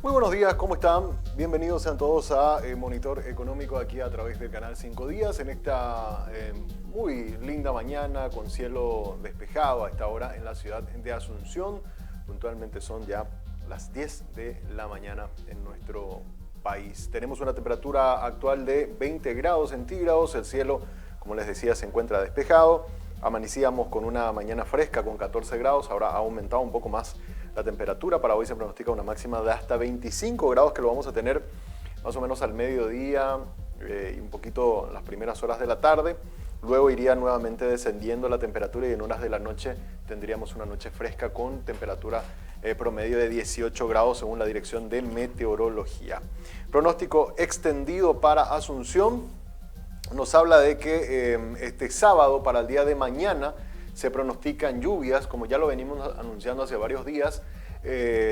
Muy buenos días, ¿cómo están? Bienvenidos sean todos a Monitor Económico aquí a través del canal 5 Días en esta muy linda mañana con cielo despejado a esta hora en la ciudad de Asunción. Puntualmente son ya las 10 de la mañana en nuestro país. Tenemos una temperatura actual de 20 grados centígrados, el cielo, como les decía, se encuentra despejado. Amanecíamos con una mañana fresca con 14 grados, ahora ha aumentado un poco más la temperatura. Para hoy se pronostica una máxima de hasta 25 grados que lo vamos a tener más o menos al mediodía y un poquito en las primeras horas de la tarde. Luego iría nuevamente descendiendo la temperatura y en horas de la noche tendríamos una noche fresca con temperatura promedio de 18 grados según la Dirección de Meteorología. Pronóstico extendido para Asunción nos habla de que este sábado para el día de mañana se pronostican lluvias, como ya lo venimos anunciando hace varios días,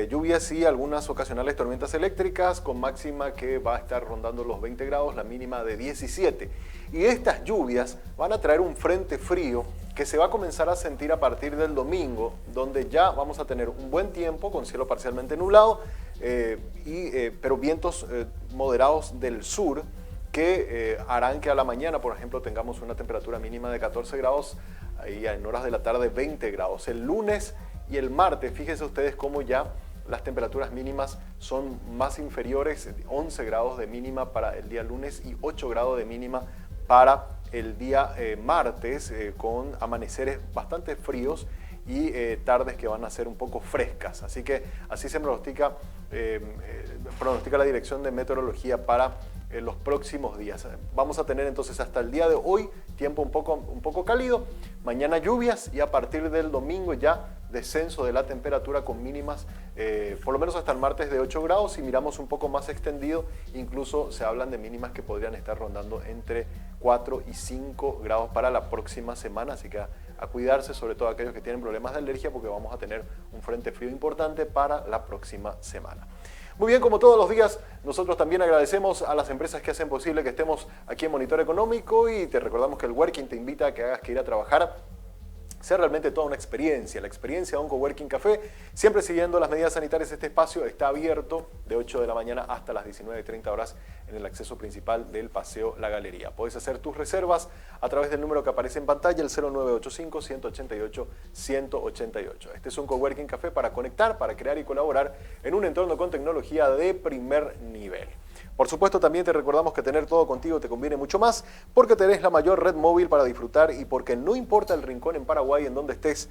lluvias y algunas ocasionales tormentas eléctricas con máxima que va a estar rondando los 20 grados, la mínima de 17. Y estas lluvias van a traer un frente frío que se va a comenzar a sentir a partir del domingo, donde ya vamos a tener un buen tiempo con cielo parcialmente nublado, pero vientos moderados del sur, que harán que a la mañana, por ejemplo, tengamos una temperatura mínima de 14 grados y en horas de la tarde 20 grados. El lunes y el martes, fíjense ustedes cómo ya las temperaturas mínimas son más inferiores, 11 grados de mínima para el día lunes y 8 grados de mínima para el día martes, con amaneceres bastante fríos y tardes que van a ser un poco frescas. Así que así se pronostica la Dirección de Meteorología para los próximos días. Vamos a tener entonces hasta el día de hoy tiempo un poco cálido, mañana lluvias y a partir del domingo ya descenso de la temperatura con mínimas por lo menos hasta el martes de 8 grados. Si miramos un poco más extendido, incluso se hablan de mínimas que podrían estar rondando entre 4 y 5 grados para la próxima semana, así que a cuidarse, sobre todo aquellos que tienen problemas de alergia, porque vamos a tener un frente frío importante para la próxima semana. Muy bien, como todos los días, nosotros también agradecemos a las empresas que hacen posible que estemos aquí en Monitor Económico y te recordamos que el Working te invita a que hagas que ir a trabajar sea realmente toda una experiencia, la experiencia de un Coworking Café, siempre siguiendo las medidas sanitarias. Este espacio está abierto de 8 de la mañana hasta las 19:30 horas en el acceso principal del Paseo La Galería. Puedes hacer tus reservas a través del número que aparece en pantalla, el 0985-188-188. Este es un Coworking Café para conectar, para crear y colaborar en un entorno con tecnología de primer nivel. Por supuesto, también te recordamos que tener todo contigo te conviene mucho más porque tenés la mayor red móvil para disfrutar y porque no importa el rincón en Paraguay en donde estés,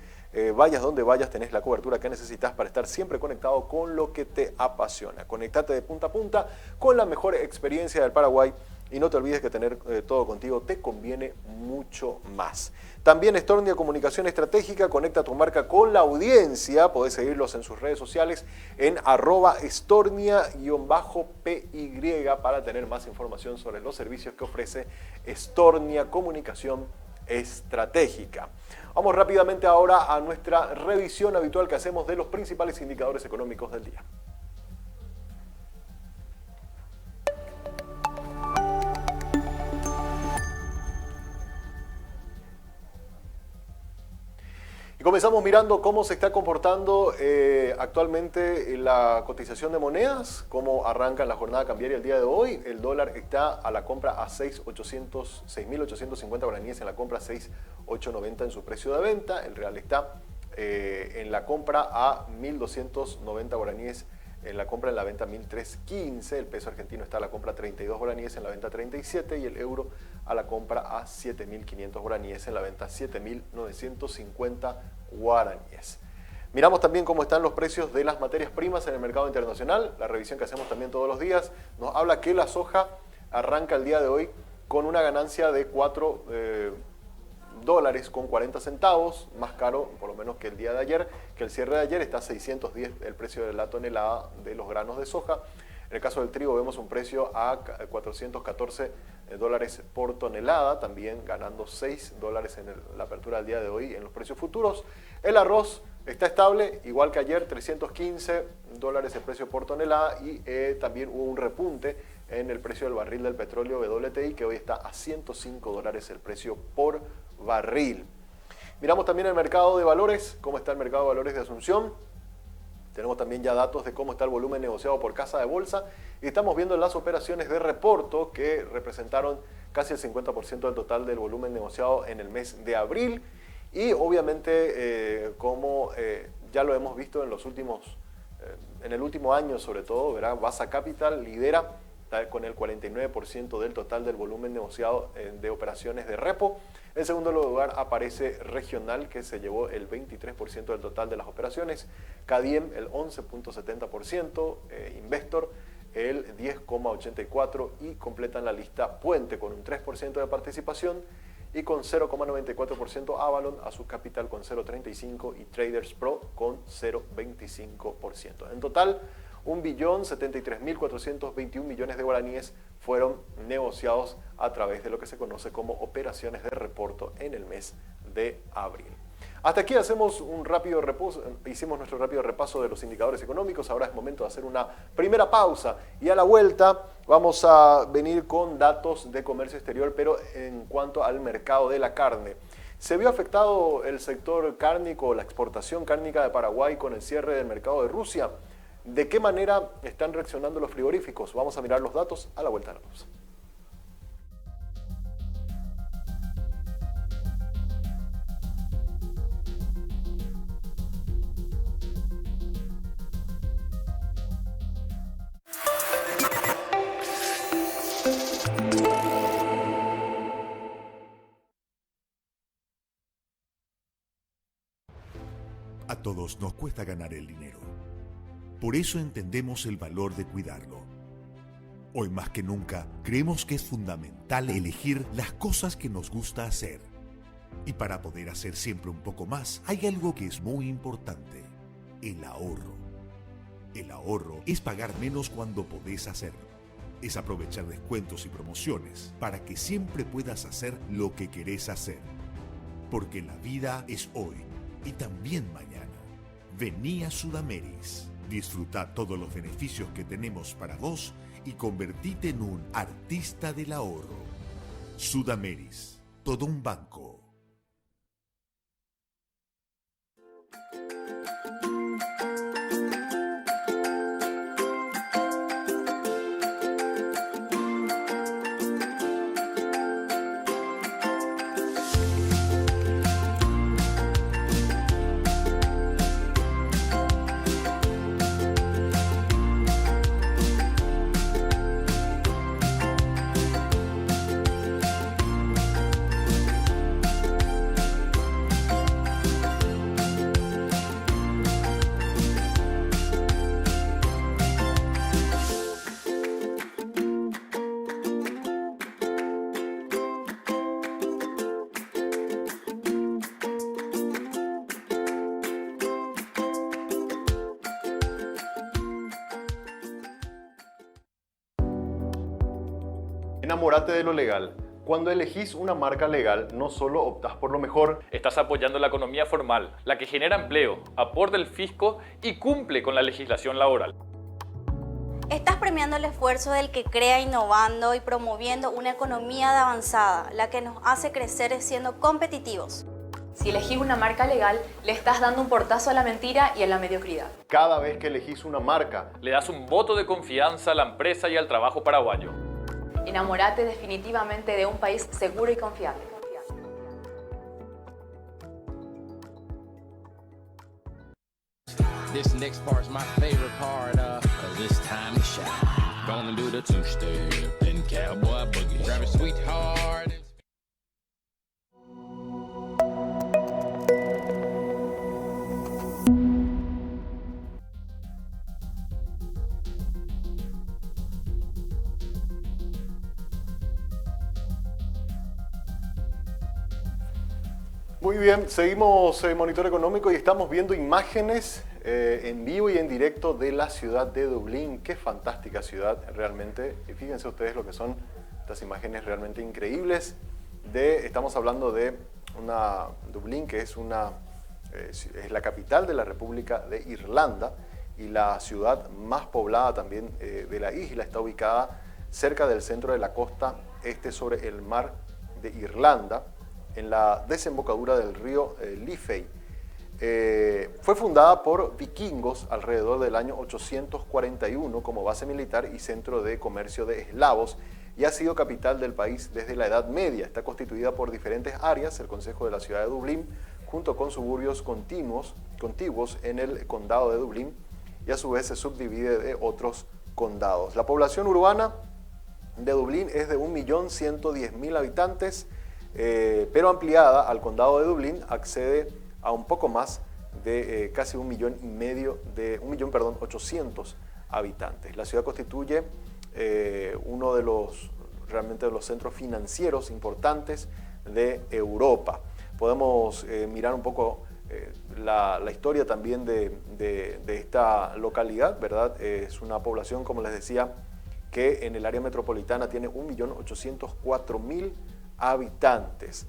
vayas donde vayas, tenés la cobertura que necesitas para estar siempre conectado con lo que te apasiona. Conectate de punta a punta con la mejor experiencia del Paraguay y no te olvides que tener todo contigo te conviene mucho más. También Estornia Comunicación Estratégica conecta tu marca con la audiencia. Podés seguirlos en sus redes sociales en @Estornia_PY para tener más información sobre los servicios que ofrece Estornia Comunicación Estratégica. Vamos rápidamente ahora a nuestra revisión habitual que hacemos de los principales indicadores económicos del día. Y comenzamos mirando cómo se está comportando actualmente la cotización de monedas, cómo arranca la jornada cambiaria el día de hoy. El dólar está a la compra a 6.850 guaraníes en la compra, 6.890 en su precio de venta. El real está en la compra a 1.290 guaraníes en la compra, en la venta 1.315, el peso argentino está a la compra 32 guaraníes, en la venta 37 y el euro a la compra a 7.500 guaraníes, en la venta 7.950 guaraníes. Miramos también cómo están los precios de las materias primas en el mercado internacional. La revisión que hacemos también todos los días nos habla que la soja arranca el día de hoy con una ganancia de 4 dólares con 40 centavos, más caro por lo menos que el día de ayer, que el cierre de ayer está a 610 el precio de la tonelada de los granos de soja. En el caso del trigo vemos un precio a 414 dólares por tonelada, también ganando 6 dólares en la apertura del día de hoy en los precios futuros. El arroz está estable, igual que ayer, 315 dólares el precio por tonelada y también hubo un repunte en el precio del barril del petróleo WTI, que hoy está a 105 dólares el precio por barril. Miramos también el mercado de valores, cómo está el mercado de valores de Asunción. Tenemos también ya datos de cómo está el volumen negociado por casa de bolsa y estamos viendo las operaciones de reporto que representaron casi el 50% del total del volumen negociado en el mes de abril y obviamente como ya lo hemos visto en los últimos, en el último año sobre todo, ¿verdad? Vasa Capital lidera con el 49% del total del volumen negociado de operaciones de repo. En segundo lugar aparece Regional, que se llevó el 23% del total de las operaciones, Cadiem el 11.70%, Investor el 10.84% y completan la lista Puente con un 3% de participación y con 0.94% Avalon, Asus Capital con 0.35% y Traders Pro con 0.25%. En total, 1.073.421 millones de guaraníes fueron negociados a través de lo que se conoce como operaciones de reporto en el mes de abril. Hasta aquí hacemos un rápido repaso, hicimos nuestro rápido repaso de los indicadores económicos. Ahora es momento de hacer una primera pausa y a la vuelta vamos a venir con datos de comercio exterior, pero en cuanto al mercado de la carne. ¿Se vio afectado el sector cárnico, la exportación cárnica de Paraguay con el cierre del mercado de Rusia? ¿De qué manera están reaccionando los frigoríficos? Vamos a mirar los datos a la vuelta de la pausa. A todos nos cuesta ganar el dinero. Por eso entendemos el valor de cuidarlo. Hoy más que nunca, creemos que es fundamental elegir las cosas que nos gusta hacer. Y para poder hacer siempre un poco más, hay algo que es muy importante: el ahorro. El ahorro es pagar menos cuando podés hacerlo. Es aprovechar descuentos y promociones para que siempre puedas hacer lo que querés hacer. Porque la vida es hoy y también mañana. Vení a Sudameris. Disfruta todos los beneficios que tenemos para vos y convertite en un artista del ahorro. Sudameris, todo un banco. Enamórate de lo legal. Cuando elegís una marca legal, no solo optás por lo mejor, Estás apoyando la economía formal, la que genera empleo, aporta el fisco y cumple con la legislación laboral. Estás premiando el esfuerzo del que crea innovando y promoviendo una economía de avanzada, la que nos hace crecer siendo competitivos. Si elegís una marca legal, le estás dando un portazo a la mentira y a la mediocridad. cada vez que elegís una marca, Le das un voto de confianza a la empresa y al trabajo paraguayo. Enamórate definitivamente de un país seguro y confiable. This next part's my favorite part, cause it's time to shine. Gonna do the two-step and cowboy boogie. Grab a sweetheart. Muy bien, seguimos Monitor Económico y estamos viendo imágenes en vivo y en directo de la ciudad de Dublín. Qué fantástica ciudad realmente. Y fíjense ustedes lo que son estas imágenes realmente increíbles. Estamos hablando de Dublín, que es la capital de la República de Irlanda y la ciudad más poblada también de la isla. Está ubicada cerca del centro de la costa este sobre el mar de Irlanda, en la desembocadura del río Liffey. Fue fundada por vikingos alrededor del año 841 como base militar y centro de comercio de eslavos y ha sido capital del país desde la Edad Media. Está constituida por diferentes áreas, el concejo de la ciudad de Dublín, junto con suburbios contiguos en el condado de Dublín y a su vez se subdivide de otros condados. La población urbana de Dublín es de 1.110.000 habitantes, pero ampliada al condado de Dublín accede a un poco más de casi 1.800.000 habitantes. La ciudad constituye uno de los centros financieros importantes de Europa. Podemos mirar un poco la historia también de esta localidad, ¿verdad? Es una población, como les decía, que en el área metropolitana tiene 1.804.000 habitantes.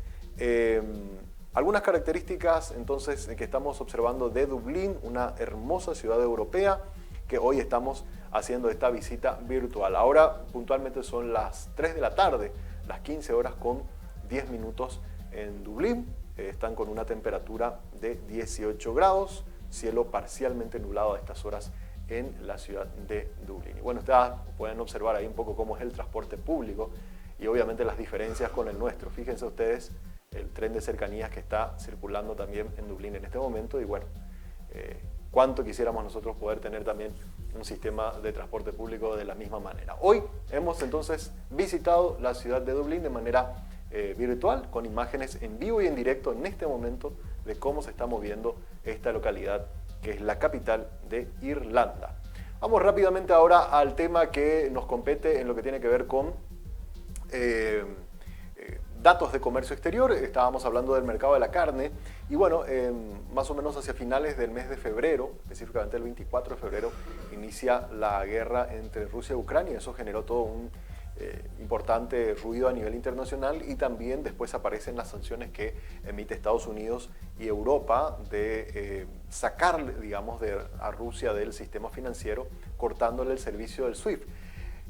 Algunas características entonces que estamos observando de Dublín, una hermosa ciudad europea que hoy estamos haciendo esta visita virtual. Ahora puntualmente son las 3 de la tarde, las 15 horas con 10 minutos en Dublín. Están con una temperatura de 18 grados, cielo parcialmente nublado a estas horas en la ciudad de Dublín. Y bueno, ustedes pueden observar ahí un poco cómo es el transporte público y obviamente las diferencias con el nuestro. Fíjense ustedes el tren de cercanías que está circulando también en Dublín en este momento y bueno, cuánto quisiéramos nosotros poder tener también un sistema de transporte público de la misma manera. Hoy hemos entonces visitado la ciudad de Dublín de manera virtual, con imágenes en vivo y en directo en este momento de cómo se está moviendo esta localidad que es la capital de Irlanda. Vamos rápidamente ahora al tema que nos compete en lo que tiene que ver con datos de comercio exterior. Estábamos hablando del mercado de la carne y bueno, más o menos hacia finales del mes de febrero, específicamente el 24 de febrero, inicia la guerra entre Rusia y Ucrania. Eso generó todo un importante ruido a nivel internacional y también después aparecen las sanciones que emite Estados Unidos y Europa de sacar, digamos, a Rusia del sistema financiero, cortándole el servicio del SWIFT.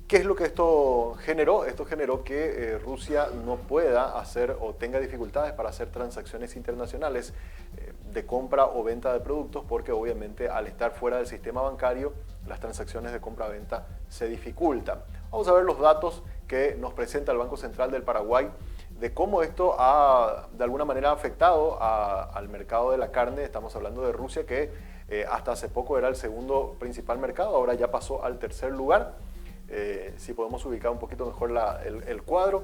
¿Qué es lo que esto generó? Esto generó que Rusia no pueda hacer o tenga dificultades para hacer transacciones internacionales de compra o venta de productos porque obviamente al estar fuera del sistema bancario las transacciones de compra-venta se dificultan. Vamos a ver los datos que nos presenta el Banco Central del Paraguay de cómo esto ha de alguna manera afectado al mercado de la carne. Estamos hablando de Rusia que hasta hace poco era el segundo principal mercado, ahora ya pasó al tercer lugar. Si podemos ubicar un poquito mejor el cuadro,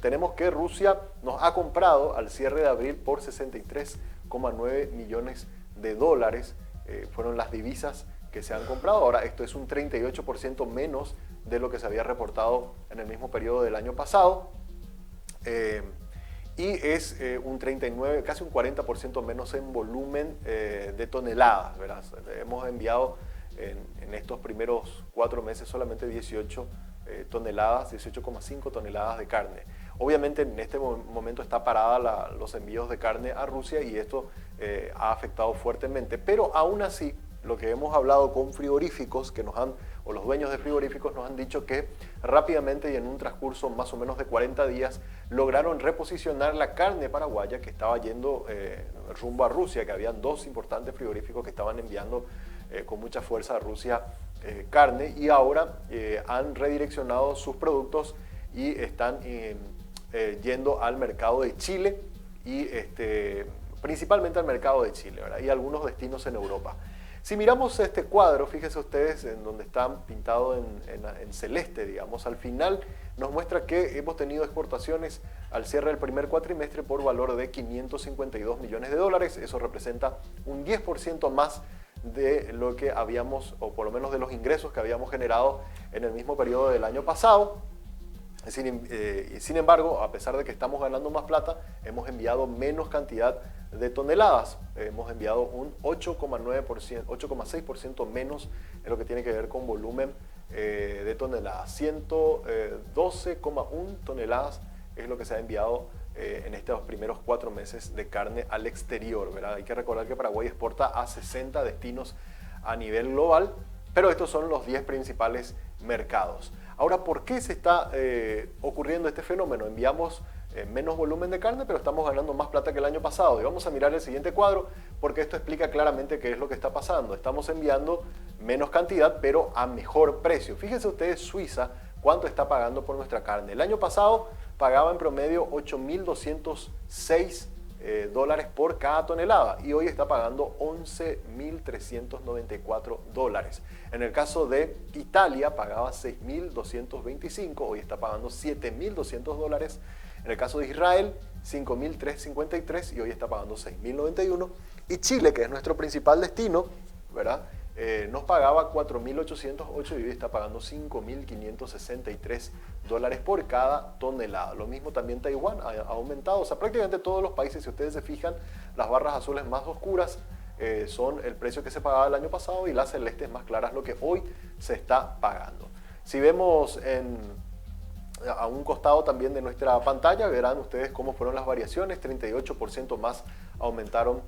tenemos que Rusia nos ha comprado al cierre de abril por 63,9 millones de dólares. Fueron las divisas que se han comprado. Ahora esto es un 38% menos de lo que se había reportado en el mismo periodo del año pasado. Y es un 39, casi un 40% menos en volumen de toneladas, ¿verdad? Hemos enviado en estos primeros 4 meses solamente 18 toneladas, 18,5 toneladas de carne. Obviamente en este momento está parada los envíos de carne a Rusia y esto ha afectado fuertemente, pero aún así lo que hemos hablado con frigoríficos o los dueños de frigoríficos nos han dicho que rápidamente y en un transcurso más o menos de 40 días lograron reposicionar la carne paraguaya que estaba yendo rumbo a Rusia, que habían 2 importantes frigoríficos que estaban enviando con mucha fuerza a Rusia carne y ahora han redireccionado sus productos y están yendo al mercado de Chile y principalmente al mercado de Chile, ¿verdad? Y algunos destinos en Europa. Si miramos este cuadro, fíjense ustedes en donde está pintado en celeste, digamos, al final nos muestra que hemos tenido exportaciones al cierre del primer cuatrimestre por valor de 552 millones de dólares. Eso representa un 10% más de lo que habíamos, o por lo menos de los ingresos que habíamos generado en el mismo periodo del año pasado. Sin embargo, a pesar de que estamos ganando más plata, hemos enviado menos cantidad de toneladas. Hemos enviado un 8,6% menos en lo que tiene que ver con volumen de toneladas. 112,1 toneladas es lo que se ha enviado en estos primeros 4 meses de carne al exterior, ¿verdad? Hay que recordar que Paraguay exporta a 60 destinos a nivel global, pero estos son los 10 principales mercados. Ahora, ¿por qué se está ocurriendo este fenómeno? Enviamos menos volumen de carne, pero estamos ganando más plata que el año pasado. Y vamos a mirar el siguiente cuadro porque esto explica claramente qué es lo que está pasando. Estamos enviando menos cantidad, pero a mejor precio. Fíjense ustedes, Suiza, cuánto está pagando por nuestra carne. El año pasado pagaba en promedio 8.206 dólares por cada tonelada y hoy está pagando 11.394 dólares. En el caso de Italia pagaba 6.225, hoy está pagando 7.200 dólares. En el caso de Israel, 5.353 y hoy está pagando 6.091. Y Chile, que es nuestro principal destino, ¿verdad? Nos pagaba 4.808 y hoy está pagando 5.563 dólares por cada tonelada. Lo mismo también Taiwán ha aumentado. O sea, prácticamente todos los países, si ustedes se fijan, las barras azules más oscuras son el precio que se pagaba el año pasado y las celestes más claras lo que hoy se está pagando. Si vemos a un costado también de nuestra pantalla, verán ustedes cómo fueron las variaciones. 38% más aumentó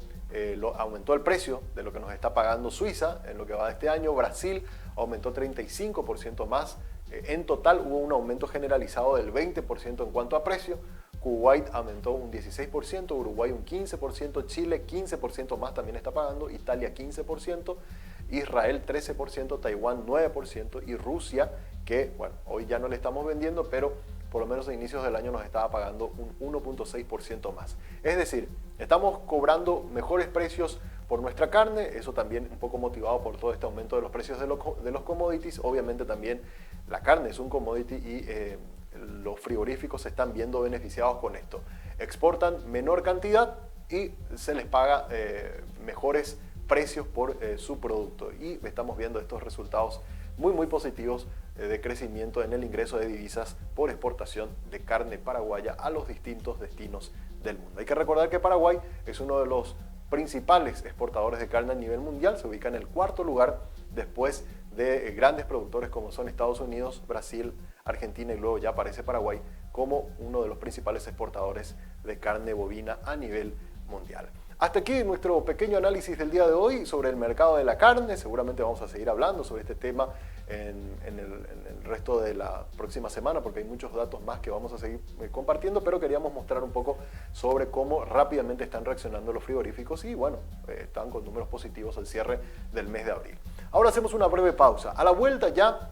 el precio de lo que nos está pagando Suiza en lo que va de este año. Brasil aumentó 35% más. En total hubo un aumento generalizado del 20% en cuanto a precio. Kuwait aumentó un 16%, Uruguay un 15%, Chile 15% más también está pagando, Italia 15%, Israel 13%, Taiwán 9% y Rusia, que bueno, hoy ya no le estamos vendiendo, pero por lo menos a inicios del año nos estaba pagando un 1.6% más. Es decir, estamos cobrando mejores precios por nuestra carne, eso también un poco motivado por todo este aumento de los precios de los commodities. Obviamente también la carne es un commodity y los frigoríficos se están viendo beneficiados con esto. Exportan menor cantidad y se les paga mejores precios por su producto y estamos viendo estos resultados muy positivos de crecimiento en el ingreso de divisas por exportación de carne paraguaya a los distintos destinos del mundo. Hay que recordar que Paraguay es uno de los principales exportadores de carne a nivel mundial, se ubica en el cuarto lugar después de grandes productores como son Estados Unidos, Brasil, Argentina y luego ya aparece Paraguay como uno de los principales exportadores de carne bovina a nivel mundial. Hasta aquí nuestro pequeño análisis del día de hoy sobre el mercado de la carne. Seguramente vamos a seguir hablando sobre este tema en el resto de la próxima semana porque hay muchos datos más que vamos a seguir compartiendo, pero queríamos mostrar un poco sobre cómo rápidamente están reaccionando los frigoríficos y bueno, están con números positivos al cierre del mes de abril. Ahora hacemos una breve pausa. A la vuelta ya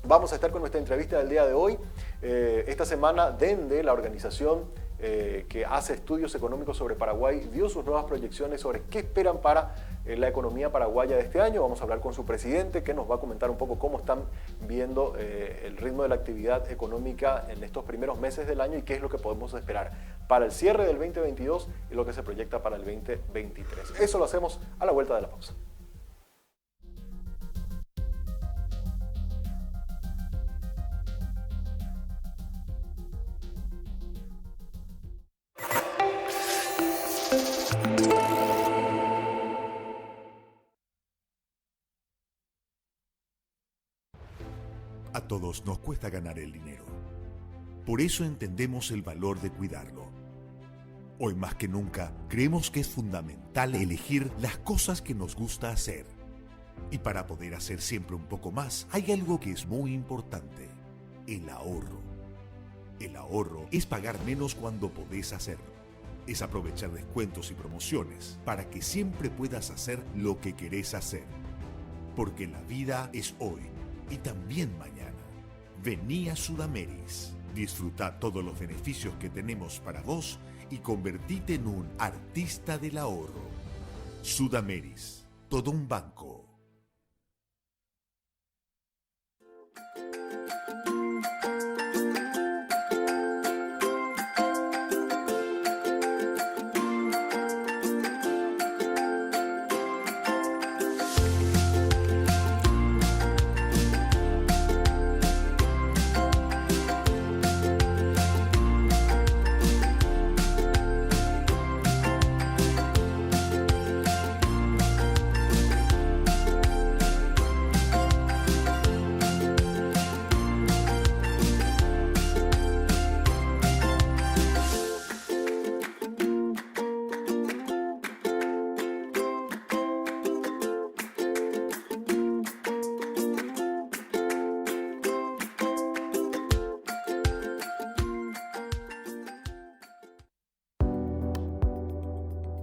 vamos a estar con nuestra entrevista del día de hoy. Esta semana Dende, la organización que hace estudios económicos sobre Paraguay, dio sus nuevas proyecciones sobre qué esperan para la economía paraguaya de este año. Vamos a hablar con su presidente que nos va a comentar un poco cómo están viendo el ritmo de la actividad económica en estos primeros meses del año y qué es lo que podemos esperar para el cierre del 2022 y lo que se proyecta para el 2023. Eso lo hacemos a la vuelta de la pausa. A todos nos cuesta ganar el dinero. Por eso entendemos el valor de cuidarlo. Hoy más que nunca, creemos que es fundamental elegir las cosas que nos gusta hacer. Y para poder hacer siempre un poco más, hay algo que es muy importante: el ahorro. El ahorro es pagar menos cuando podés hacerlo. Es aprovechar descuentos y promociones para que siempre puedas hacer lo que querés hacer. Porque la vida es hoy y también mañana. Vení a Sudameris. Disfruta todos los beneficios que tenemos para vos y convertite en un artista del ahorro. Sudameris, todo un banco.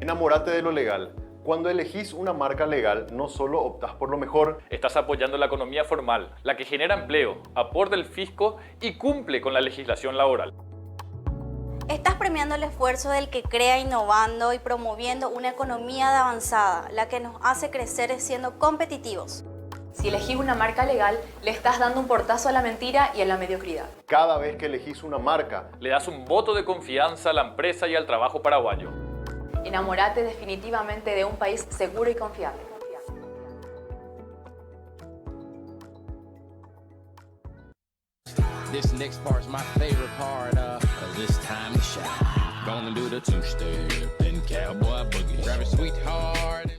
Enamórate de lo legal. Cuando elegís una marca legal, no solo optás por lo mejor, Estás apoyando la economía formal, la que genera empleo, aporta el fisco y cumple con la legislación laboral. Estás premiando el esfuerzo del que crea innovando y promoviendo una economía de avanzada, la que nos hace crecer siendo competitivos. Si elegís una marca legal, le estás dando un portazo a la mentira y a la mediocridad. cada vez que elegís una marca. Le das un voto de confianza a la empresa y al trabajo paraguayo. Enamórate definitivamente de un país seguro y confiable. This next part's my favorite part, cause it's time to shine. Gonna do the two-step and cowboy boogie. Grab a sweetheart.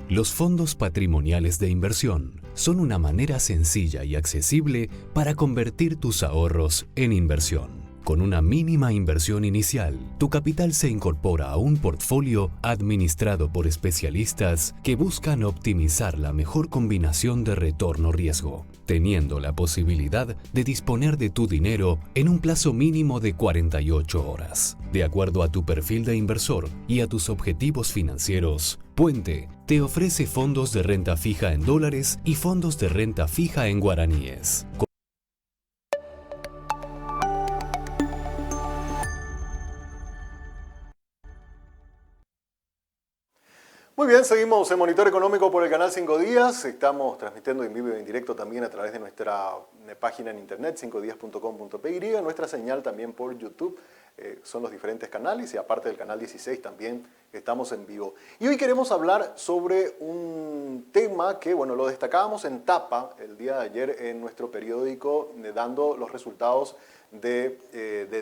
Los fondos patrimoniales de inversión son una manera sencilla y accesible para convertir tus ahorros en inversión. Con una mínima inversión inicial, tu capital se incorpora a un portfolio administrado por especialistas que buscan optimizar la mejor combinación de retorno-riesgo, teniendo la posibilidad de disponer de tu dinero en un plazo mínimo de 48 horas. De acuerdo a tu perfil de inversor y a tus objetivos financieros, Puente te ofrece fondos de renta fija en dólares y fondos de renta fija en guaraníes. Muy bien, seguimos en Monitor Económico por el canal 5 Días. Estamos transmitiendo en vivo y en directo también a través de nuestra página en internet, 5días.com.py, nuestra señal también por YouTube. Son los diferentes canales y aparte del canal 16 también estamos en vivo. Y hoy queremos hablar sobre un tema que, bueno, lo destacábamos en tapa el día de ayer en nuestro periódico, dando los resultados de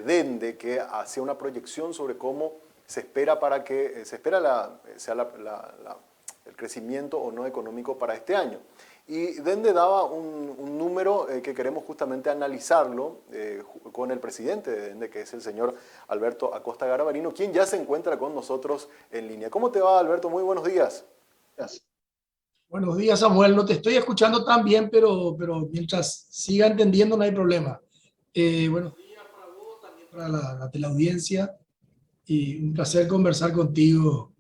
Dende, que hacía una proyección sobre cómo se espera el crecimiento o no económico para este año. Y Dende daba un número que queremos justamente analizarlo con el presidente de Dende, que es el señor Alberto Acosta Garabarino, quien ya se encuentra con nosotros en línea. ¿Cómo te va, Alberto? Muy buenos días. Buenos días, Samuel. No te estoy escuchando tan bien, pero mientras siga entendiendo no hay problema. Buenos días para vos, también para la teleaudiencia, y un placer conversar contigo.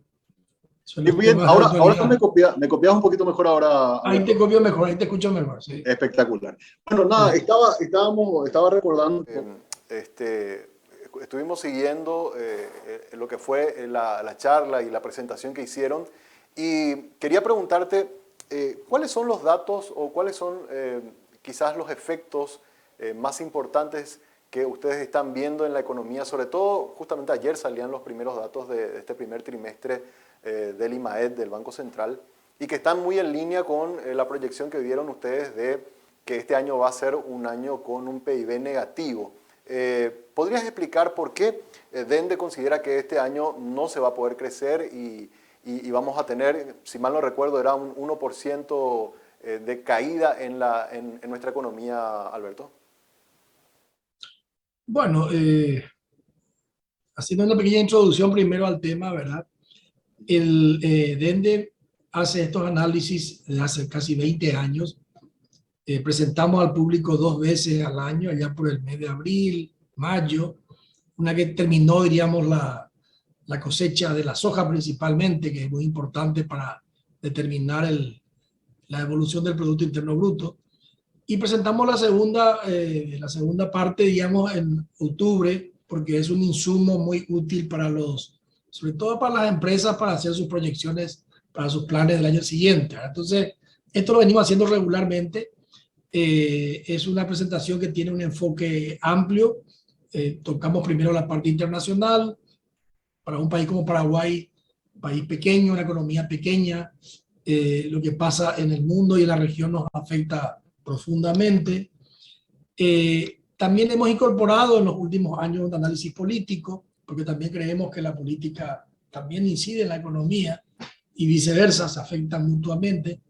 Y bien, ahora me copias un poquito mejor ahora. Ahí te copio mejor, ahí te escucho mejor. Sí. Espectacular. Bueno, nada, estaba recordando. Estuvimos siguiendo lo que fue la charla y la presentación que hicieron y quería preguntarte cuáles son los datos o cuáles son quizás los efectos más importantes que ustedes están viendo en la economía. Sobre todo, justamente ayer salían los primeros datos de este primer trimestre del IMAED, del Banco Central, y que están muy en línea con la proyección que dieron ustedes de que este año va a ser un año con un PIB negativo. ¿Podrías explicar por qué Dende considera que este año no se va a poder crecer y vamos a tener, si mal no recuerdo, era un 1% de caída en nuestra economía, Alberto? Bueno, haciendo una pequeña introducción primero al tema, ¿verdad? El Dende hace estos análisis desde hace casi 20 años. Presentamos al público 2 veces al año, allá por el mes de abril, mayo, una que terminó, diríamos, la cosecha de la soja principalmente, que es muy importante para determinar la evolución del Producto Interno Bruto. Y presentamos la segunda parte, digamos, en octubre, porque es un insumo muy útil para sobre todo para las empresas, para hacer sus proyecciones, para sus planes del año siguiente. Entonces, esto lo venimos haciendo regularmente. Es una presentación que tiene un enfoque amplio. Tocamos primero la parte internacional. Para un país como Paraguay, un país pequeño, una economía pequeña, lo que pasa en el mundo y en la región nos afecta profundamente. También hemos incorporado en los últimos años un análisis político, porque también creemos que la política también incide en la economía y viceversa, se afectan mutuamente.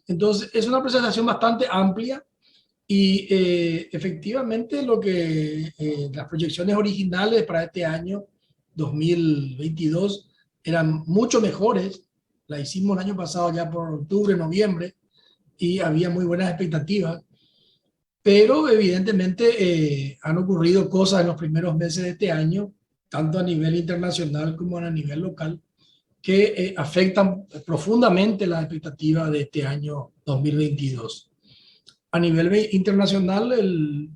Entonces, es una presentación bastante amplia y efectivamente las proyecciones originales para este año 2022 eran mucho mejores. La hicimos el año pasado ya por octubre, noviembre, y había muy buenas expectativas. Pero evidentemente han ocurrido cosas en los primeros meses de este año, tanto a nivel internacional como a nivel local, que afectan profundamente las expectativas de este año 2022. A nivel internacional,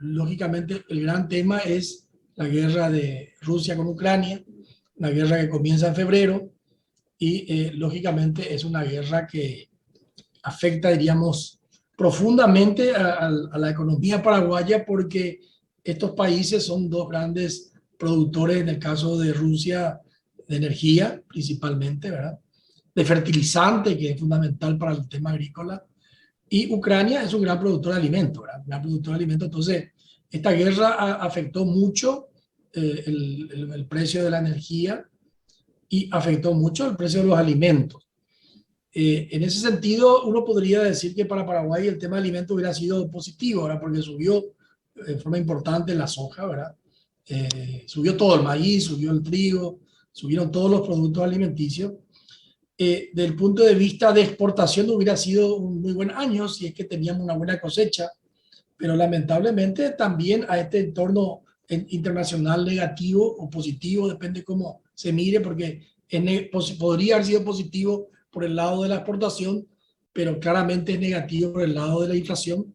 lógicamente, el gran tema es la guerra de Rusia con Ucrania, una guerra que comienza en febrero y lógicamente es una guerra que afecta, diríamos, profundamente a la economía paraguaya, porque estos países son dos grandes productores, en el caso de Rusia, de energía principalmente, ¿verdad? De fertilizante, que es fundamental para el tema agrícola, y Ucrania es un gran productor de alimentos, ¿verdad? Un gran productor de alimentos. Entonces, esta guerra afectó mucho el precio de la energía y afectó mucho el precio de los alimentos. En ese sentido, uno podría decir que para Paraguay el tema de alimentos hubiera sido positivo, ¿verdad? Porque subió de forma importante la soja, ¿verdad? Subió todo el maíz, subió el trigo, subieron todos los productos alimenticios. Desde el punto de vista de exportación hubiera sido un muy buen año si es que teníamos una buena cosecha, pero lamentablemente también a este entorno internacional negativo o positivo, depende cómo se mire, porque podría haber sido positivo por el lado de la exportación, pero claramente es negativo por el lado de la inflación.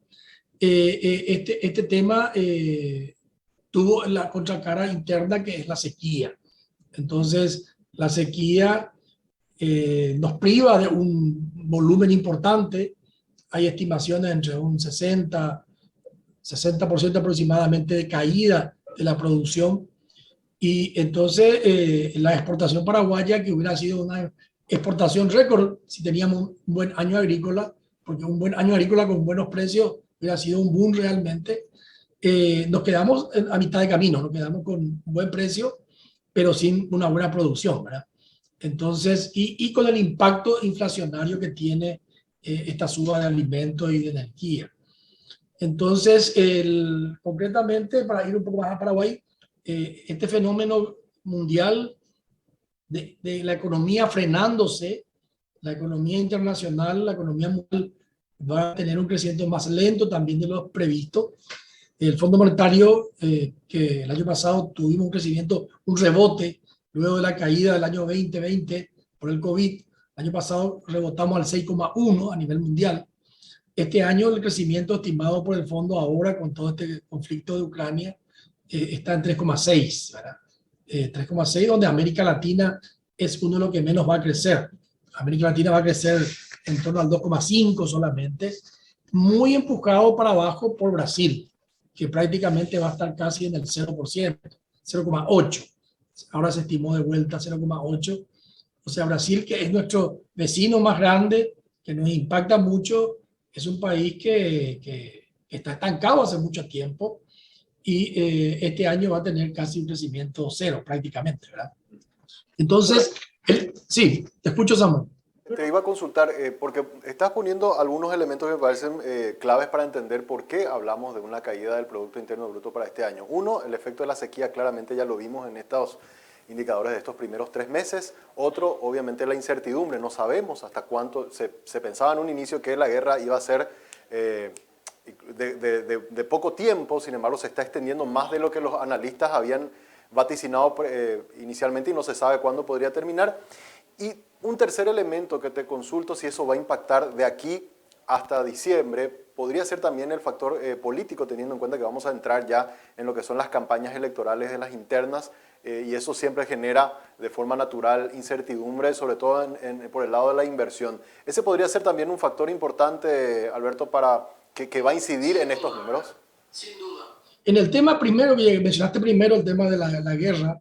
Este tema tuvo la contracara interna, que es la sequía. Entonces, la sequía nos priva de un volumen importante. Hay estimaciones entre un 60% aproximadamente de caída de la producción. Y entonces la exportación paraguaya, que hubiera sido una exportación récord si teníamos un buen año agrícola, porque un buen año agrícola con buenos precios hubiera sido un boom realmente, nos quedamos a mitad de camino, nos quedamos con un buen precio, pero sin una buena producción, ¿verdad? Entonces, y con el impacto inflacionario que tiene esta suba de alimentos y de energía. Entonces, concretamente, para ir un poco más a Paraguay, este fenómeno mundial de la economía frenándose, la economía internacional, la economía mundial va a tener un crecimiento más lento también de lo previsto. El Fondo Monetario, que el año pasado tuvimos un crecimiento, un rebote, luego de la caída del año 2020 por el COVID, el año pasado rebotamos al 6,1 a nivel mundial. Este año el crecimiento estimado por el fondo ahora, con todo este conflicto de Ucrania, está en 3,6, ¿verdad? 3,6, donde América Latina es uno de los que menos va a crecer. América Latina va a crecer en torno al 2,5 solamente, muy empujado para abajo por Brasil, que prácticamente va a estar casi en el 0%, 0,8. Ahora se estimó de vuelta 0,8. O sea, Brasil, que es nuestro vecino más grande, que nos impacta mucho, es un país que está estancado hace mucho tiempo y este año va a tener casi un crecimiento cero prácticamente, ¿verdad? Entonces, sí, te escucho, Samuel. Te iba a consultar, porque estás poniendo algunos elementos que me parecen claves para entender por qué hablamos de una caída del Producto Interno Bruto para este año. Uno, el efecto de la sequía, claramente ya lo vimos en estos indicadores de estos primeros 3 meses. Otro, obviamente, la incertidumbre. No sabemos hasta cuánto. Se pensaba en un inicio que la guerra iba a ser de poco tiempo, sin embargo se está extendiendo más de lo que los analistas habían vaticinado inicialmente y no se sabe cuándo podría terminar. Y un tercer elemento que te consulto, si eso va a impactar de aquí hasta diciembre, podría ser también el factor político, teniendo en cuenta que vamos a entrar ya en lo que son las campañas electorales de las internas, y eso siempre genera de forma natural incertidumbre, sobre todo por el lado de la inversión. ¿Ese podría ser también un factor importante, Alberto, para que va a incidir en estos números? Sin duda. En el tema primero que mencionaste primero, el tema de la guerra,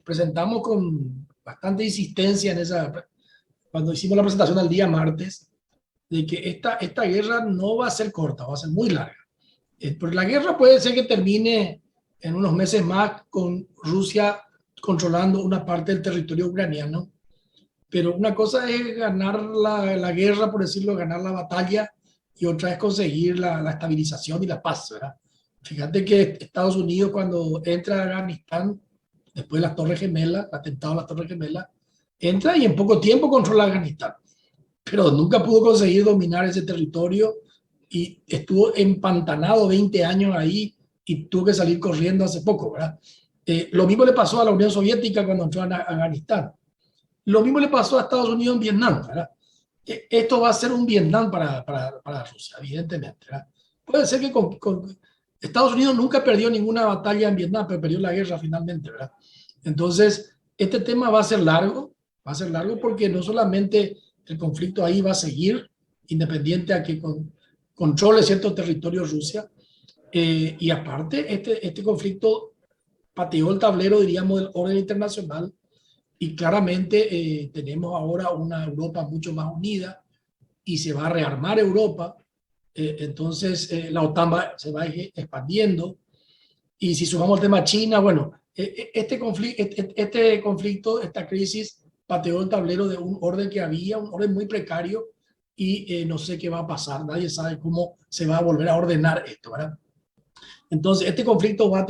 presentamos con bastante insistencia cuando hicimos la presentación el día martes, de que esta guerra no va a ser corta, va a ser muy larga. Porque la guerra puede ser que termine en unos meses más con Rusia controlando una parte del territorio ucraniano, pero una cosa es ganar la guerra, por decirlo, ganar la batalla, y otra es conseguir la estabilización y la paz, ¿verdad? Fíjate que Estados Unidos, cuando entra a Afganistán, después de las Torres Gemelas, el atentado a las Torres Gemelas, entra y en poco tiempo controla Afganistán, pero nunca pudo conseguir dominar ese territorio y estuvo empantanado 20 años ahí y tuvo que salir corriendo hace poco, ¿verdad? Lo mismo le pasó a la Unión Soviética cuando entró a Afganistán. Lo mismo le pasó a Estados Unidos en Vietnam, ¿verdad? Esto va a ser un Vietnam para Rusia, evidentemente, ¿verdad? Puede ser que Estados Unidos nunca perdió ninguna batalla en Vietnam, pero perdió la guerra finalmente, ¿verdad? Entonces, este tema va a ser largo porque no solamente el conflicto ahí va a seguir, independiente a que controle ciertos territorios Rusia, y aparte, este conflicto pateó el tablero, diríamos, del orden internacional, y claramente tenemos ahora una Europa mucho más unida y se va a rearmar Europa. Entonces la OTAN se va expandiendo, y si sumamos el tema China, bueno, este conflicto, esta crisis pateó el tablero de un orden que había, un orden muy precario, y no sé qué va a pasar, nadie sabe cómo se va a volver a ordenar esto, ¿verdad? Entonces este conflicto va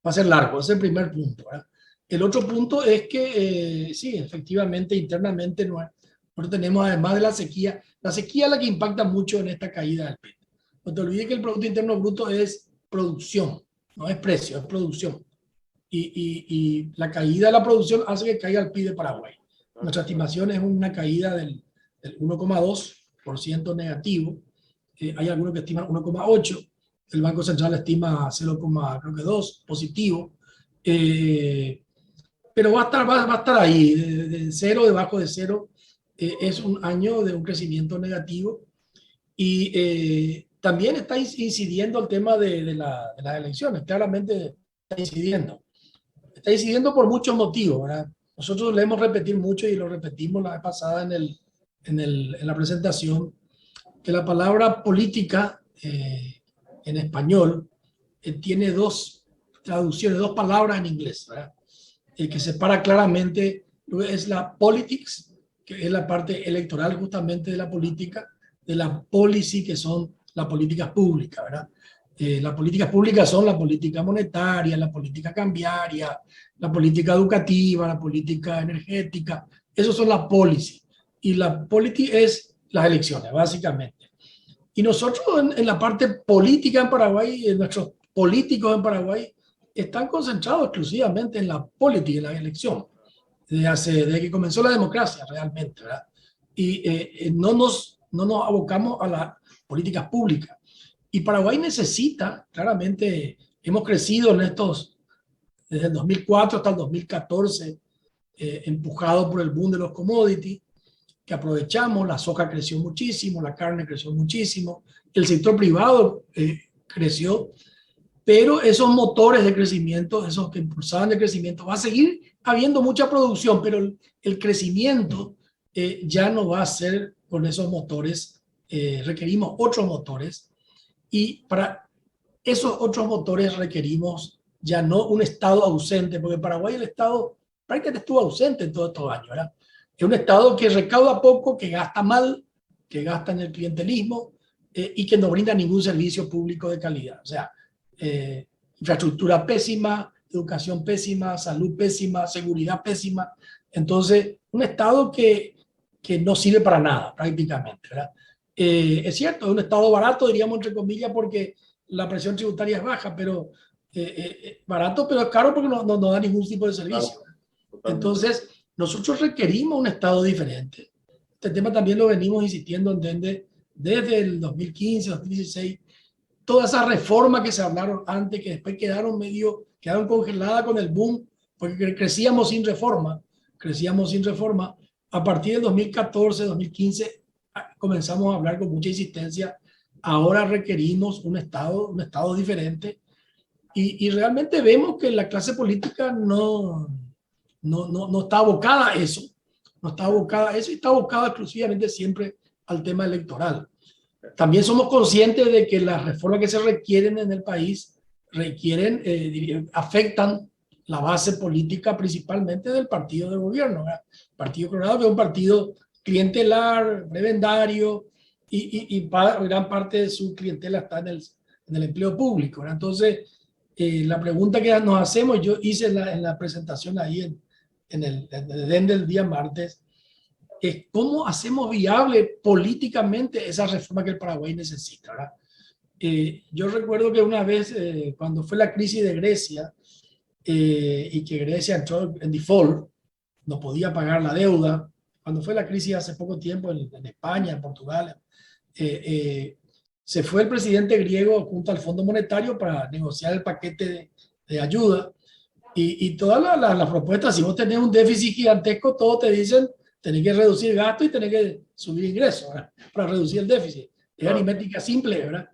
a ser largo, ese es el primer punto, ¿verdad? El otro punto es que sí, efectivamente, internamente nosotros tenemos, además de la sequía es la que impacta mucho en esta caída del PIB. No te olvides que el Producto Interno Bruto es producción, no es precio, es producción. Y la caída de la producción hace que caiga el PIB de Paraguay. Nuestra estimación es una caída del 1,2% negativo. Hay algunos que estiman 1,8%. El Banco Central estima 0,2% positivo. Pero va a estar ahí, de cero, debajo de cero. Es un año de un crecimiento negativo, y también está incidiendo el tema de las elecciones, claramente está incidiendo por muchos motivos, ¿verdad? Nosotros leemos repetir mucho, y lo repetimos la vez pasada en la presentación, que la palabra política en español tiene dos traducciones, dos palabras en inglés, ¿verdad? Que separa claramente lo que es la politics, que es la parte electoral justamente de la política, de la policy, que son las políticas públicas, ¿verdad? Las políticas públicas son la política monetaria, la política cambiaria, la política educativa, la política energética. Esos son las policy. Y la polity es las elecciones, básicamente. Y nosotros en la parte política en Paraguay, nuestros políticos en Paraguay están concentrados exclusivamente en la política, en la elección, desde que comenzó la democracia realmente, ¿verdad? Y no nos abocamos a las políticas públicas. Y Paraguay necesita, claramente, hemos crecido desde el 2004 hasta el 2014, empujado por el boom de los commodities, que aprovechamos. La soja creció muchísimo, la carne creció muchísimo, el sector privado creció. Pero esos motores de crecimiento, esos que impulsaban el crecimiento, va a seguir habiendo mucha producción, pero el crecimiento ya no va a ser con esos motores. Requerimos otros motores, y para esos otros motores requerimos ya no un Estado ausente, porque en Paraguay el Estado prácticamente estuvo ausente en todos estos años, ¿verdad? Es un Estado que recauda poco, que gasta mal, que gasta en el clientelismo, y que no brinda ningún servicio público de calidad. O sea, infraestructura pésima, educación pésima, salud pésima, seguridad pésima. Entonces, un Estado que no sirve para nada prácticamente, ¿verdad? Es cierto, es un Estado barato, diríamos entre comillas, porque la presión tributaria es baja, pero barato, pero es caro porque no da ningún tipo de servicio. Entonces, nosotros requerimos un Estado diferente. Este tema también lo venimos insistiendo, desde el 2015, 2016, todas esas reformas que se hablaron antes, que después quedaron congeladas con el boom, porque crecíamos sin reforma. A partir del 2014, 2015, comenzamos a hablar con mucha insistencia. Ahora requerimos un Estado diferente, y realmente vemos que la clase política no está abocada a eso. No está abocada a eso, y está abocada exclusivamente siempre al tema electoral. También somos conscientes de que las reformas que se requieren en el país afectan la base política principalmente del partido de gobierno, ¿verdad? El Partido Colorado, que es un partido clientelar, prebendario, gran parte de su clientela está en el empleo público, ¿verdad? Entonces, la pregunta que nos hacemos, yo hice en la presentación ahí en el DEN del día martes, es cómo hacemos viable políticamente esa reforma que el Paraguay necesita, ¿verdad? Yo recuerdo que una vez, cuando fue la crisis de Grecia, y que Grecia entró en default, no podía pagar la deuda, cuando fue la crisis hace poco tiempo en España, en Portugal, se fue el presidente griego junto al Fondo Monetario para negociar el paquete de ayuda, y todas las propuestas, si vos tenés un déficit gigantesco, todos te dicen, tenés que reducir gasto y tenés que subir ingresos, ¿verdad? Para reducir el déficit. Es aritmética simple, ¿verdad?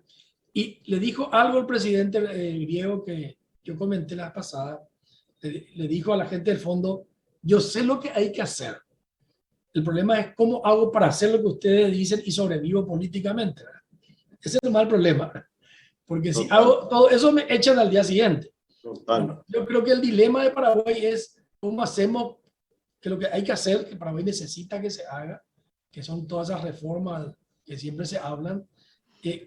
Y le dijo algo el presidente griego que yo comenté la pasada, le dijo a la gente del fondo, yo sé lo que hay que hacer. El problema es cómo hago para hacer lo que ustedes dicen y sobrevivo políticamente, ¿verdad? Ese es el mal problema, ¿verdad? Porque si hago todo eso me echan al día siguiente. Bueno, yo creo que el dilema de Paraguay es cómo hacemos que lo que hay que hacer, que Paraguay necesita que se haga, que son todas esas reformas que siempre se hablan,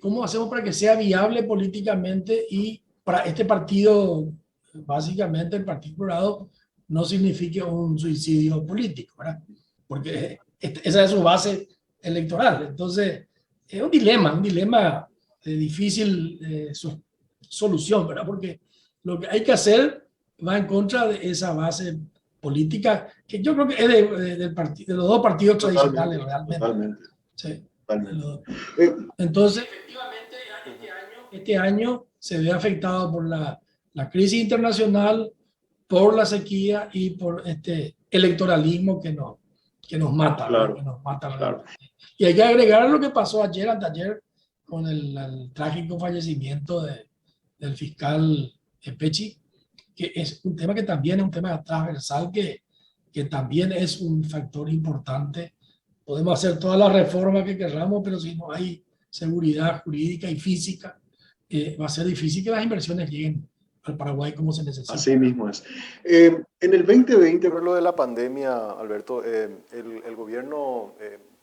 cómo hacemos para que sea viable políticamente y para este partido, básicamente el Partido Colorado, no signifique un suicidio político, ¿verdad? Porque esa es su base electoral. Entonces, es un dilema de difícil solución, ¿verdad? Porque lo que hay que hacer va en contra de esa base política, que yo creo que es de los dos partidos tradicionales realmente. Totalmente. Sí. Totalmente. Entonces, efectivamente, este año se ve afectado por la crisis internacional, por la sequía y por este electoralismo que nos mata, claro, que nos mata. Claro. Y hay que agregar lo que pasó anteayer, con el trágico fallecimiento del fiscal Pechi, que es un tema que también es un tema transversal, que también es un factor importante. Podemos hacer todas las reformas que queramos, pero si no hay seguridad jurídica y física, va a ser difícil que las inversiones lleguen al Paraguay como se necesita. Así mismo es. En el 2020, por lo de la pandemia, Alberto, el gobierno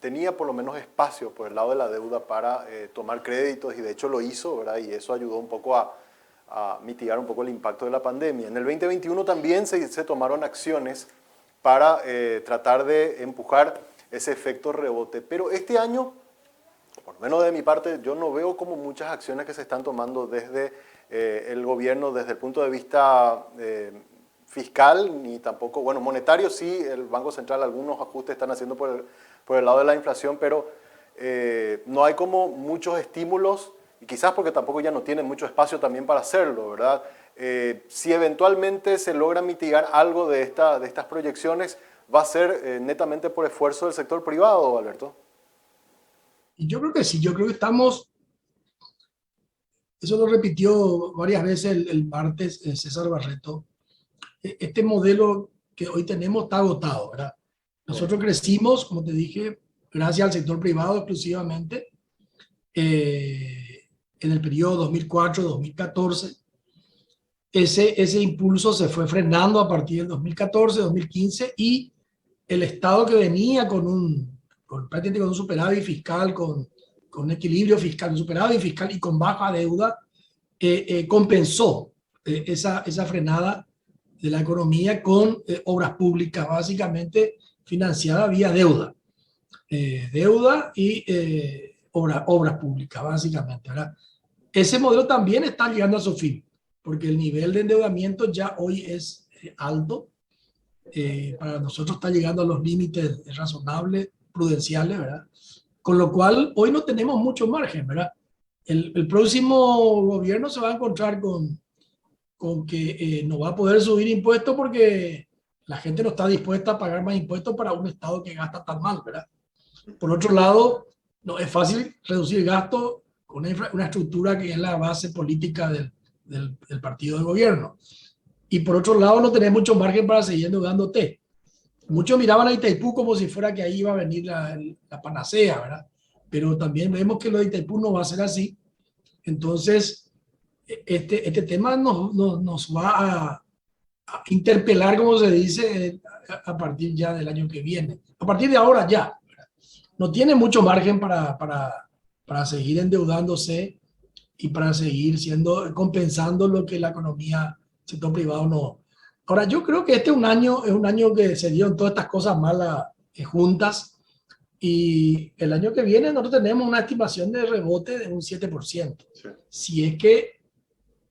tenía por lo menos espacio por el lado de la deuda para tomar créditos, y de hecho lo hizo, ¿verdad? Y eso ayudó un poco a mitigar un poco el impacto de la pandemia. En el 2021 también se tomaron acciones para tratar de empujar ese efecto rebote. Pero este año, por lo menos de mi parte, yo no veo como muchas acciones que se están tomando desde el gobierno, desde el punto de vista fiscal, ni tampoco, bueno, monetario sí, el Banco Central algunos ajustes están haciendo por el lado de la inflación, pero no hay como muchos estímulos, y quizás porque tampoco ya no tienen mucho espacio también para hacerlo, ¿verdad? Si eventualmente se logra mitigar algo de estas proyecciones, ¿va a ser netamente por esfuerzo del sector privado, Alberto? Y yo creo que sí, yo creo que estamos, eso lo repitió varias veces el martes César Barreto, este modelo que hoy tenemos está agotado, ¿verdad? Nosotros crecimos, como te dije, gracias al sector privado exclusivamente, en el periodo 2004-2014. Ese impulso se fue frenando a partir del 2014-2015, y el Estado, que venía prácticamente con un superávit fiscal, con un equilibrio fiscal, un superávit fiscal y con baja deuda, compensó esa frenada de la economía con obras públicas, básicamente financiadas vía deuda. Deuda y obras públicas, básicamente, ¿verdad? Ese modelo también está llegando a su fin, porque el nivel de endeudamiento ya hoy es alto. Para nosotros está llegando a los límites razonables, prudenciales, ¿verdad? Con lo cual, hoy no tenemos mucho margen, ¿verdad? El próximo gobierno se va a encontrar con que no va a poder subir impuestos porque la gente no está dispuesta a pagar más impuestos para un Estado que gasta tan mal, ¿verdad? Por otro lado, no es fácil reducir gastos con una estructura que es la base política del partido de gobierno. Y por otro lado, no tenés mucho margen para seguir endeudándote. Muchos miraban a Itaipú como si fuera que ahí iba a venir la panacea, ¿verdad? Pero también vemos que lo de Itaipú no va a ser así. Entonces, este tema nos va interpelar, como se dice, a partir ya del año que viene. A partir de ahora ya. No tiene mucho margen para seguir endeudándose y para seguir compensando lo que la economía, sector privado no. Ahora, yo creo que este es un año que se dieron todas estas cosas malas juntas, y el año que viene nosotros tenemos una estimación de rebote de un 7%. Sí. Si es que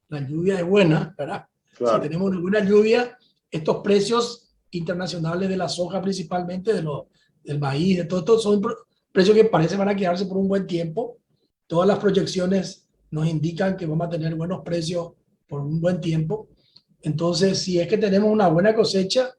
la lluvia es buena, ¿verdad? Claro. Si tenemos una buena lluvia, estos precios internacionales de la soja principalmente, del maíz, de todo esto, son precios que parece van a quedarse por un buen tiempo. Todas las proyecciones nos indican que vamos a tener buenos precios por un buen tiempo. Entonces, si es que tenemos una buena cosecha,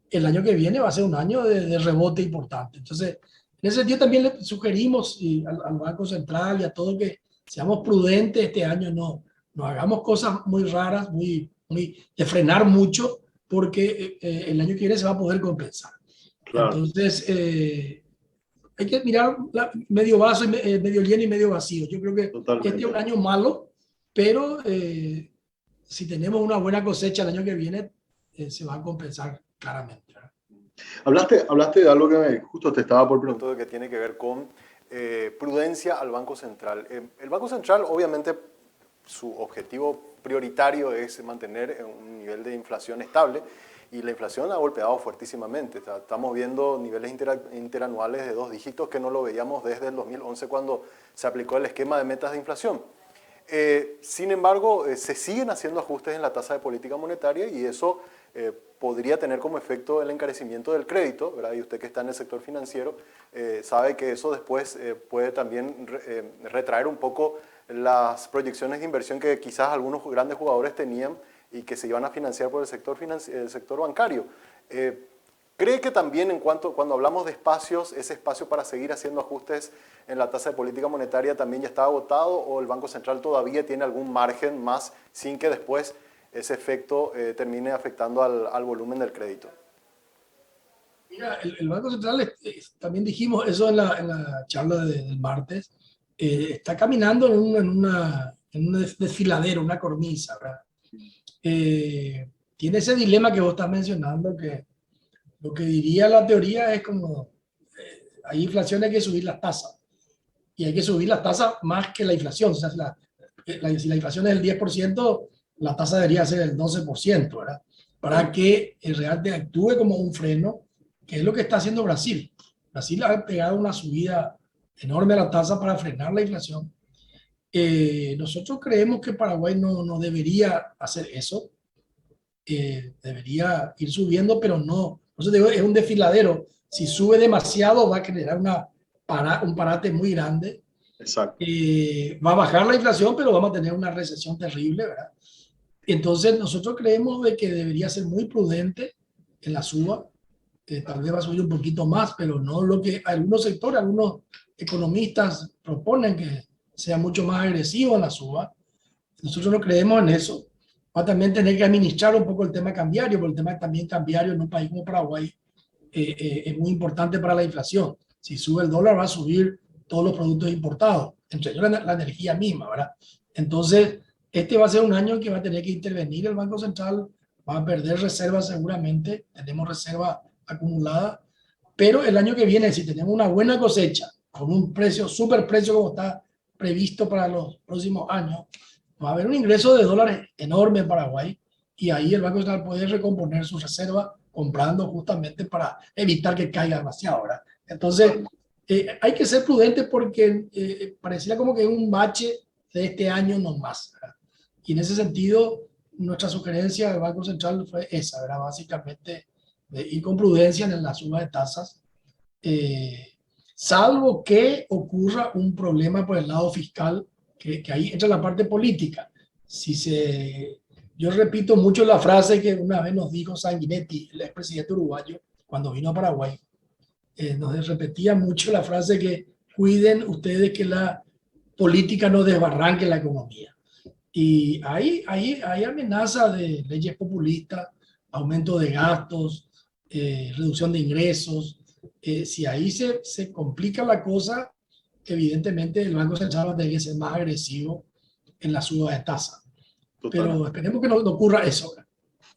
el año que viene va a ser un año de rebote importante. Entonces, en ese sentido también le sugerimos al Banco Central y a todos que seamos prudentes este año, no hagamos cosas muy raras, de frenar mucho, porque el año que viene se va a poder compensar. Claro. Entonces, hay que mirar medio vaso, medio lleno y medio vacío. Yo creo que totalmente. Este es un año malo, pero si tenemos una buena cosecha el año que viene, se va a compensar claramente. Hablaste de algo que justo te estaba por preguntar, que tiene que ver con prudencia al Banco Central. El Banco Central, obviamente, su objetivo prioritario es mantener un nivel de inflación estable, y la inflación ha golpeado fuertísimamente. Estamos viendo niveles interanuales de 2 dígitos que no lo veíamos desde el 2011, cuando se aplicó el esquema de metas de inflación. Sin embargo, se siguen haciendo ajustes en la tasa de política monetaria, y eso podría tener como efecto el encarecimiento del crédito, ¿verdad? Y usted, que está en el sector financiero, sabe que eso después puede también retraer un poco las proyecciones de inversión que quizás algunos grandes jugadores tenían y que se iban a financiar por el sector bancario. ¿Cree que también cuando hablamos de espacios, ese espacio para seguir haciendo ajustes en la tasa de política monetaria también ya está agotado, o el Banco Central todavía tiene algún margen más sin que después ese efecto termine afectando al volumen del crédito? Mira, el Banco Central, también dijimos eso en la charla del martes, está caminando en un desfiladero, una cornisa, ¿verdad? Tiene ese dilema que vos estás mencionando, que lo que diría la teoría es como hay inflación, hay que subir las tasas, y hay que subir las tasas más que la inflación. O sea, si la inflación es el 10%, la tasa debería ser el 12%, ¿verdad? Para que el realmente actúe como un freno, que es lo que está haciendo Brasil. Brasil ha pegado una subida enorme a la tasa para frenar la inflación. Nosotros creemos que Paraguay no debería hacer eso. Debería ir subiendo, pero no. Entonces digo, es un desfiladero. Si sube demasiado va a generar un parate muy grande. Exacto. Va a bajar la inflación, pero vamos a tener una recesión terrible, ¿verdad? Entonces nosotros creemos de que debería ser muy prudente en la suba. Tal vez va a subir un poquito más, pero no lo que algunos sectores, algunos economistas proponen, que sea mucho más agresivo en la suba. Nosotros no creemos en eso. Va a también tener que administrar un poco el tema cambiario, porque el tema también cambiario en un país como Paraguay es muy importante para la inflación. Si sube el dólar, va a subir todos los productos importados, entre ellos la energía misma, ¿verdad? Entonces, este va a ser un año en que va a tener que intervenir el Banco Central, va a perder reservas seguramente, tenemos reservas acumuladas, pero el año que viene, si tenemos una buena cosecha, con un super precio como está previsto para los próximos años, va a haber un ingreso de dólares enorme en Paraguay, y ahí el Banco Central puede recomponer sus reservas comprando justamente para evitar que caiga demasiado, ¿verdad? Entonces, hay que ser prudente, porque pareciera como que es un bache de este año no más, ¿verdad? Y en ese sentido, nuestra sugerencia del Banco Central fue esa, ¿verdad? Básicamente, ir con prudencia en la suba de tasas, salvo que ocurra un problema por el lado fiscal, que ahí entra la parte política. Yo repito mucho la frase que una vez nos dijo Sanguinetti, el expresidente uruguayo, cuando vino a Paraguay. Nos repetía mucho la frase que cuiden ustedes que la política no desbarranque la economía. Y hay amenaza de leyes populistas, aumento de gastos, reducción de ingresos. Si ahí se complica la cosa, evidentemente el Banco Central va a tener que ser más agresivo en la suba de tasa. Pero esperemos que no ocurra eso.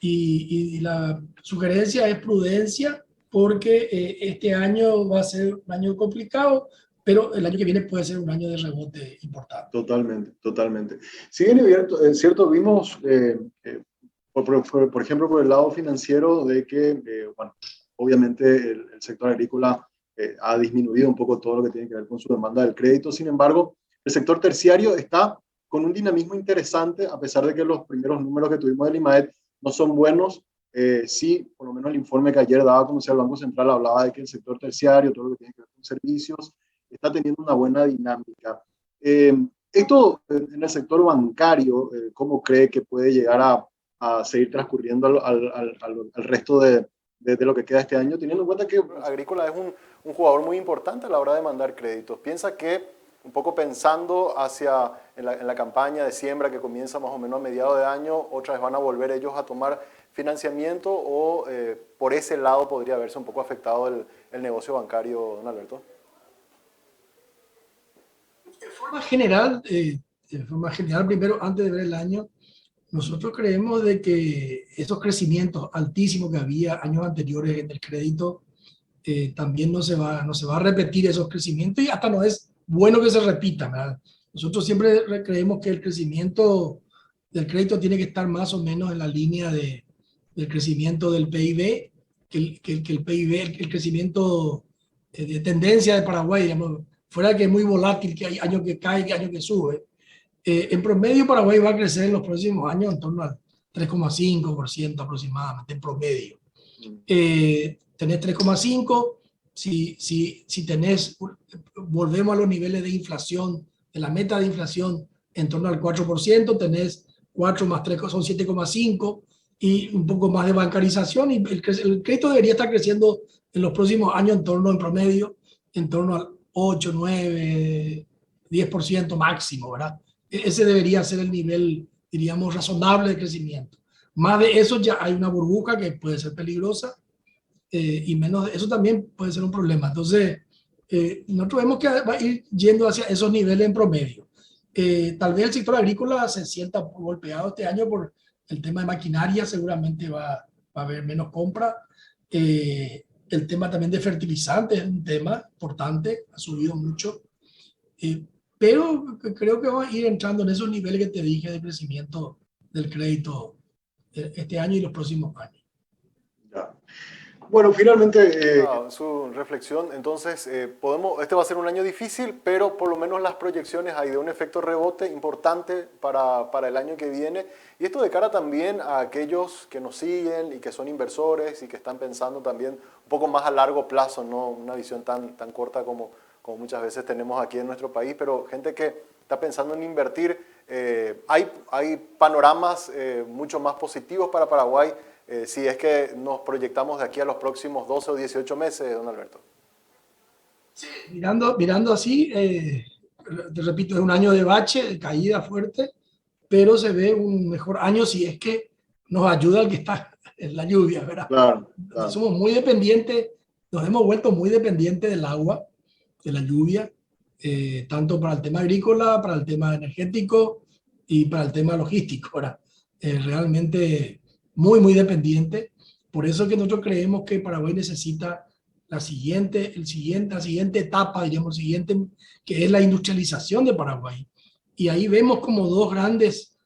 y la sugerencia es prudencia porque este año va a ser un año complicado, pero el año que viene puede ser un año de rebote importante. Totalmente, totalmente. Si bien es cierto, vimos, por ejemplo, por el lado financiero, de que, bueno, obviamente el sector agrícola ha disminuido un poco todo lo que tiene que ver con su demanda del crédito. Sin embargo, el sector terciario está con un dinamismo interesante, a pesar de que los primeros números que tuvimos del IMAED no son buenos. Sí, por lo menos el informe que ayer daba a conocer el Banco Central hablaba de que el sector terciario, todo lo que tiene que ver con servicios, está teniendo una buena dinámica. Esto en el sector bancario, ¿cómo cree que puede llegar a seguir transcurriendo al resto de lo que queda este año, teniendo en cuenta que Agrícola es un jugador muy importante a la hora de mandar créditos? ¿Piensa que, un poco pensando en la campaña de siembra que comienza más o menos a mediados de año, otra vez van a volver ellos a tomar financiamiento, o por ese lado podría verse un poco afectado el negocio bancario, don Alberto? De forma general, primero, antes de ver el año, nosotros creemos de que esos crecimientos altísimos que había años anteriores en el crédito, también no se va a repetir esos crecimientos, y hasta no es bueno que se repitan, ¿verdad? Nosotros siempre creemos que el crecimiento del crédito tiene que estar más o menos en la línea del crecimiento del PIB, que el PIB, el crecimiento de tendencia de Paraguay, digamos, fuera que es muy volátil, que hay años que cae, que hay años que sube. En promedio, Paraguay va a crecer en los próximos años en torno al 3,5% aproximadamente, en promedio. Tenés 3,5%, si tenés, volvemos a los niveles de inflación, de la meta de inflación en torno al 4%, tenés 4 más 3 son 7,5%, y un poco más de bancarización, y el crédito debería estar creciendo en los próximos años en promedio, en torno al 8, 9, 10% máximo, ¿verdad? Ese debería ser el nivel, diríamos, razonable de crecimiento. Más de eso ya hay una burbuja que puede ser peligrosa, y menos de eso también puede ser un problema. Entonces, nosotros vemos que va a ir yendo hacia esos niveles en promedio. Tal vez el sector agrícola se sienta golpeado este año por el tema de maquinaria, seguramente va a haber menos compra. El tema también de fertilizantes es un tema importante, ha subido mucho. Pero creo que va a ir entrando en esos niveles que te dije de crecimiento del crédito este año y los próximos años. Ya. Bueno, finalmente su reflexión. Entonces, este va a ser un año difícil, pero por lo menos las proyecciones hay de un efecto rebote importante para el año que viene. Y esto de cara también a aquellos que nos siguen y que son inversores y que están pensando también un poco más a largo plazo, no una visión tan corta como muchas veces tenemos aquí en nuestro país, pero gente que está pensando en invertir. Hay panoramas mucho más positivos para Paraguay, si es que nos proyectamos de aquí a los próximos 12 o 18 meses, don Alberto. Sí, mirando así, te repito, es un año de bache, de caída fuerte, pero se ve un mejor año si es que nos ayuda el que está en la lluvia, ¿verdad? Claro. Somos muy dependientes, nos hemos vuelto muy dependientes del agua, de la lluvia, tanto para el tema agrícola, para el tema energético y para el tema logístico, ¿verdad? Realmente muy dependiente. Por eso es que nosotros creemos que Paraguay necesita la siguiente etapa, diríamos, que es la industrialización de Paraguay. Y ahí vemos como dos grandes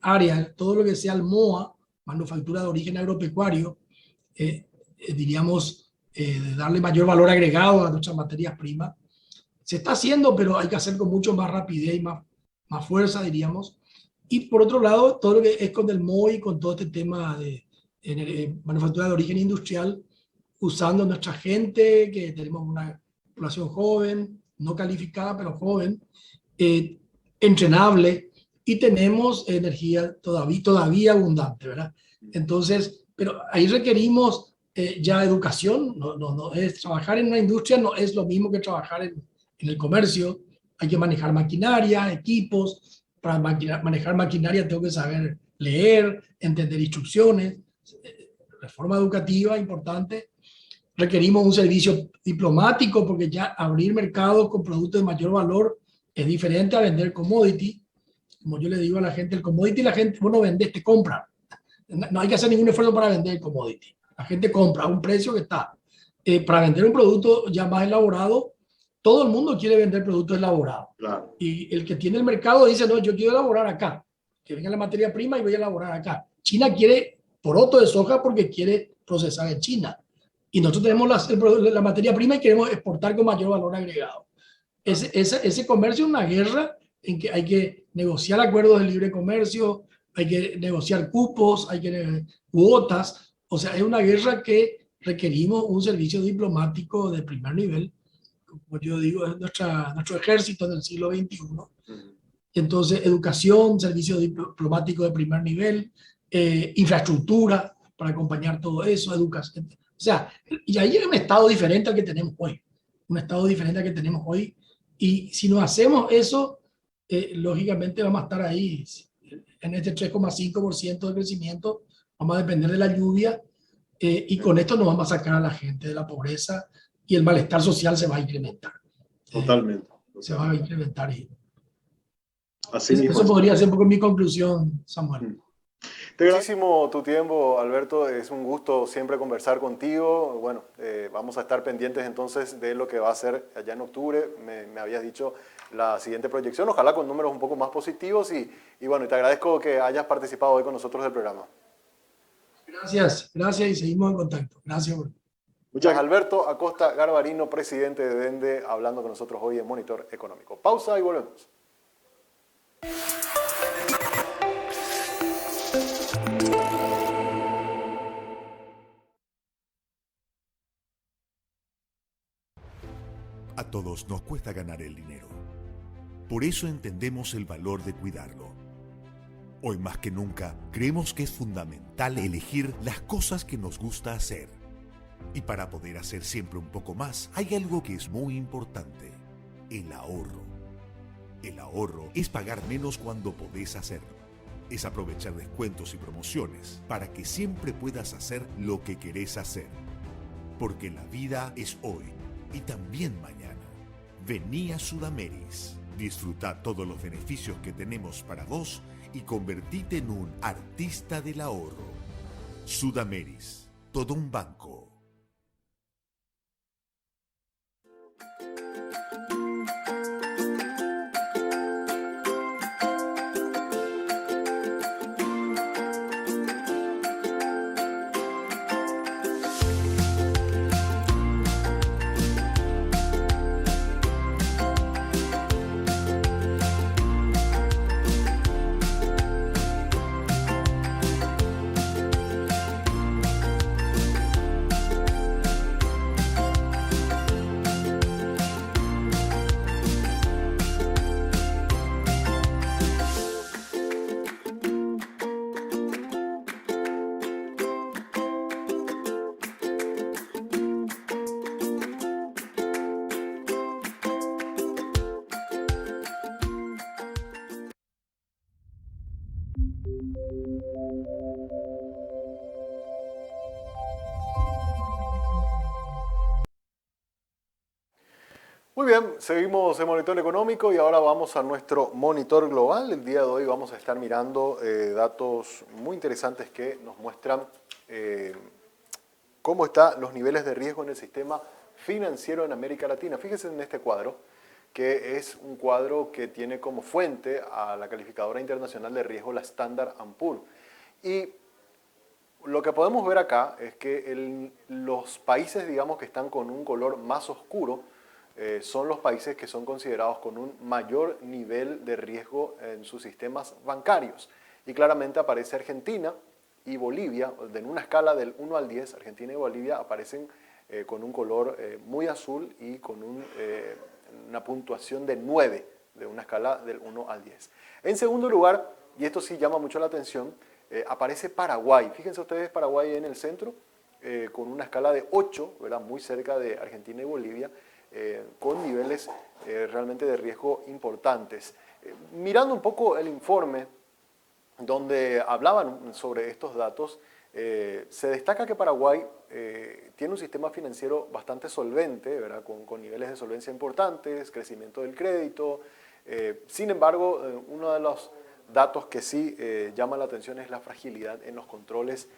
áreas, todo lo que sea el MOA, manufactura de origen agropecuario, diríamos, de darle mayor valor agregado a nuestras materias primas. Se está haciendo, pero hay que hacer con mucho más rapidez y más fuerza, diríamos. Y por otro lado, todo lo que es con el MOI, con todo este tema de manufactura de origen industrial, usando nuestra gente, que tenemos una población joven, no calificada, pero joven, entrenable, y tenemos energía todavía abundante, ¿verdad? Entonces, pero ahí requerimos ya educación. No es trabajar en una industria, no es lo mismo que trabajar en el comercio. Hay que manejar maquinaria, equipos. Para manejar maquinaria tengo que saber leer, entender instrucciones. Reforma educativa importante. Requerimos un servicio diplomático, porque ya abrir mercados con productos de mayor valor es diferente a vender commodity. Como yo le digo a la gente, el commodity, la gente, vos no vendés, te compran. No hay que hacer ningún esfuerzo para vender el commodity. La gente compra a un precio que está. Para vender un producto ya más elaborado, todo el mundo quiere vender productos elaborados. Claro. Y el que tiene el mercado dice, no, yo quiero elaborar acá. Que venga la materia prima y voy a elaborar acá. China quiere poroto de soja porque quiere procesar en China. Y nosotros tenemos la materia prima y queremos exportar con mayor valor agregado. Ese comercio es una guerra en que hay que negociar acuerdos de libre comercio, hay que negociar cupos, hay que cuotas. O sea, es una guerra que requerimos un servicio diplomático de primer nivel. Como yo digo, es nuestro ejército del siglo XXI. Entonces, educación, servicio diplomático de primer nivel, infraestructura para acompañar todo eso, educación. O sea, y ahí hay un estado diferente al que tenemos hoy. Un estado diferente al que tenemos hoy. Y si no hacemos eso, lógicamente vamos a estar ahí en este 3,5% de crecimiento. Vamos a depender de la lluvia y con esto nos vamos a sacar a la gente de la pobreza y el malestar social se va a incrementar. Totalmente. Se va a incrementar. Así eso podría ser un poco mi conclusión, Samuel. Muchísimo tu tiempo, Alberto. Es un gusto siempre conversar contigo. Bueno, vamos a estar pendientes entonces de lo que va a ser allá en octubre. Me habías dicho la siguiente proyección, ojalá con números un poco más positivos. Y bueno, te agradezco que hayas participado hoy con nosotros del programa. Gracias y seguimos en contacto. Gracias. Muchas gracias. Alberto Acosta Garbarino, presidente de Dende, hablando con nosotros hoy en Monitor Económico. Pausa y volvemos. A todos nos cuesta ganar el dinero. Por eso entendemos el valor de cuidarlo. Hoy más que nunca, creemos que es fundamental elegir las cosas que nos gusta hacer. Y para poder hacer siempre un poco más, hay algo que es muy importante: el ahorro. El ahorro es pagar menos cuando podés hacerlo. Es aprovechar descuentos y promociones para que siempre puedas hacer lo que querés hacer. Porque la vida es hoy y también mañana. Vení a Sudameris. Disfruta todos los beneficios que tenemos para vos y convertite en un artista del ahorro. Sudameris, todo un banco. Muy bien, seguimos en Monitor Económico y ahora vamos a nuestro monitor global. El día de hoy vamos a estar mirando datos muy interesantes que nos muestran cómo están los niveles de riesgo en el sistema financiero en América Latina. Fíjense en este cuadro, que es un cuadro que tiene como fuente a la calificadora internacional de riesgo, la Standard & Poor's. Y lo que podemos ver acá es que los países, digamos, que están con un color más oscuro, son los países que son considerados con un mayor nivel de riesgo en sus sistemas bancarios. Y claramente aparece Argentina y Bolivia, en una escala del 1 al 10, Argentina y Bolivia aparecen con un color muy azul y con una puntuación de 9, de una escala del 1 al 10. En segundo lugar, y esto sí llama mucho la atención, aparece Paraguay. Fíjense ustedes, Paraguay en el centro, con una escala de 8, ¿verdad? Muy cerca de Argentina y Bolivia, con niveles realmente de riesgo importantes. Mirando un poco el informe donde hablaban sobre estos datos, se destaca que Paraguay tiene un sistema financiero bastante solvente, ¿verdad? Con niveles de solvencia importantes, crecimiento del crédito. Sin embargo, uno datos que sí llaman la atención es la fragilidad en los controles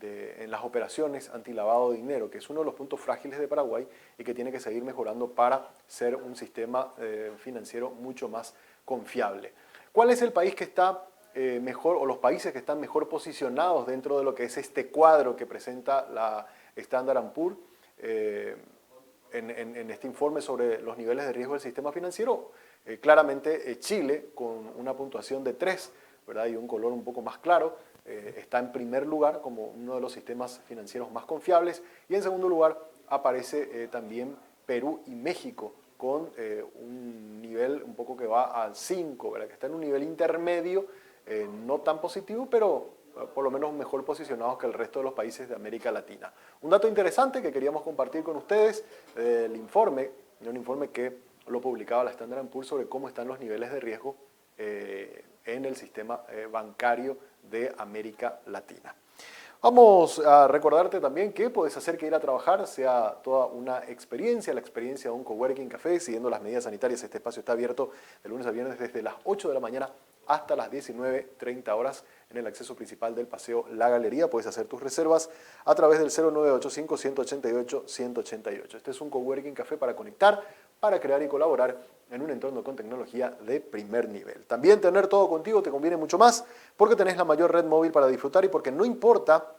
en las operaciones antilavado de dinero, que es uno de los puntos frágiles de Paraguay y que tiene que seguir mejorando para ser un sistema financiero mucho más confiable. ¿Cuál es el país que está mejor, o los países que están mejor posicionados dentro de lo que es este cuadro que presenta la Standard & Poor's en este informe sobre los niveles de riesgo del sistema financiero? Claramente Chile, con una puntuación de 3, ¿verdad? Y un color un poco más claro, está en primer lugar como uno de los sistemas financieros más confiables, y en segundo lugar aparece también Perú y México con un nivel un poco que va al 5, ¿verdad? Que está en un nivel intermedio, no tan positivo, pero por lo menos mejor posicionados que el resto de los países de América Latina. Un dato interesante que queríamos compartir con ustedes, un informe que lo publicaba la Standard & Poor's sobre cómo están los niveles de riesgo en el sistema bancario de América Latina. Vamos a recordarte también que puedes hacer que ir a trabajar sea toda una experiencia, la experiencia de un coworking café, siguiendo las medidas sanitarias. Este espacio está abierto de lunes a viernes desde las 8 de la mañana hasta las 19:30 horas en el acceso principal del Paseo La Galería. Puedes hacer tus reservas a través del 0985-188-188. Este es un coworking café para conectar, para crear y colaborar en un entorno con tecnología de primer nivel. También tener todo contigo te conviene mucho más porque tenés la mayor red móvil para disfrutar y porque no importa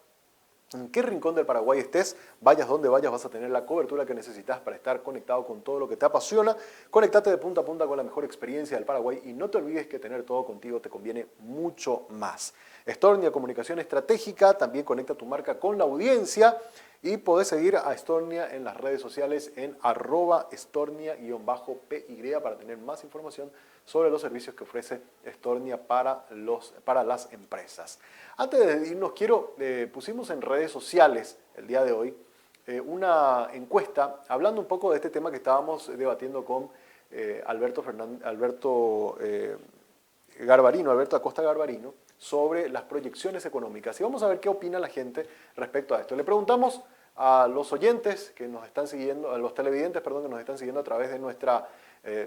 en qué rincón del Paraguay estés, vayas donde vayas, vas a tener la cobertura que necesitas para estar conectado con todo lo que te apasiona. Conéctate de punta a punta con la mejor experiencia del Paraguay y no te olvides que tener todo contigo te conviene mucho más. Stornia Comunicación Estratégica también conecta tu marca con la audiencia y podés seguir a Stornia en las redes sociales en @Stornia_PY para tener más información sobre los servicios que ofrece Stornia para las empresas. Antes de irnos, pusimos en redes sociales el día de hoy una encuesta hablando un poco de este tema que estábamos debatiendo con Alberto Acosta Garbarino, sobre las proyecciones económicas. Y vamos a ver qué opina la gente respecto a esto. Le preguntamos a los oyentes que nos están siguiendo, a los televidentes, perdón, que nos están siguiendo a través de nuestra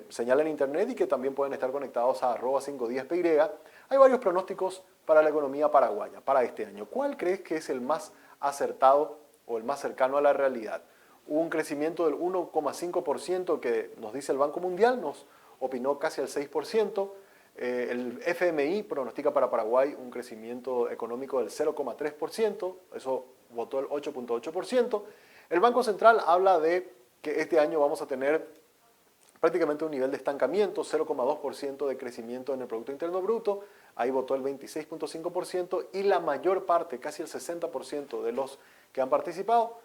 señal en internet y que también pueden estar conectados a @5díaspy. Hay varios pronósticos para la economía paraguaya para este año. ¿Cuál crees que es el más acertado o el más cercano a la realidad? Un crecimiento del 1,5% que nos dice el Banco Mundial, nos opinó casi al 6%. El FMI pronostica para Paraguay un crecimiento económico del 0,3%, eso votó el 8,8%. El Banco Central habla de que este año vamos a tener prácticamente un nivel de estancamiento, 0,2% de crecimiento en el Producto Interno Bruto, ahí votó el 26,5% y la mayor parte, casi el 60% de los que han participado,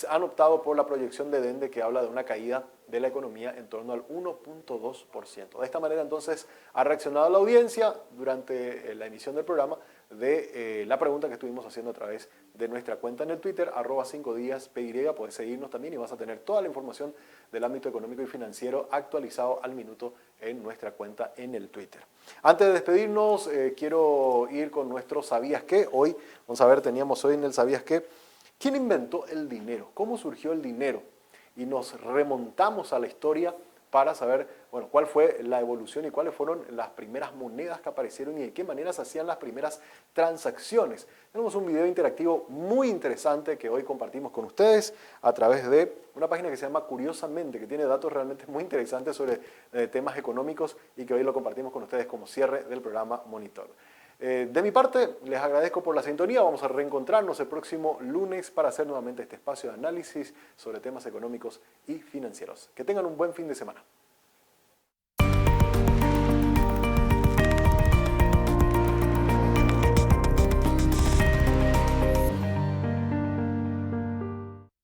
han optado por la proyección de Dende que habla de una caída de la economía en torno al 1,2%. De esta manera entonces ha reaccionado la audiencia durante la emisión del programa de la pregunta que estuvimos haciendo a través de nuestra cuenta en el Twitter, @5díaspy. Puedes seguirnos también y vas a tener toda la información del ámbito económico y financiero actualizado al minuto en nuestra cuenta en el Twitter. Antes de despedirnos, quiero ir con nuestro ¿Sabías qué? Hoy, vamos a ver, teníamos hoy en el ¿Sabías qué? ¿Quién inventó el dinero? ¿Cómo surgió el dinero? Y nos remontamos a la historia para saber, bueno, cuál fue la evolución y cuáles fueron las primeras monedas que aparecieron y de qué manera se hacían las primeras transacciones. Tenemos un video interactivo muy interesante que hoy compartimos con ustedes a través de una página que se llama Curiosamente, que tiene datos realmente muy interesantes sobre temas económicos y que hoy lo compartimos con ustedes como cierre del programa Monitor. De mi parte, les agradezco por la sintonía. Vamos a reencontrarnos el próximo lunes para hacer nuevamente este espacio de análisis sobre temas económicos y financieros. Que tengan un buen fin de semana.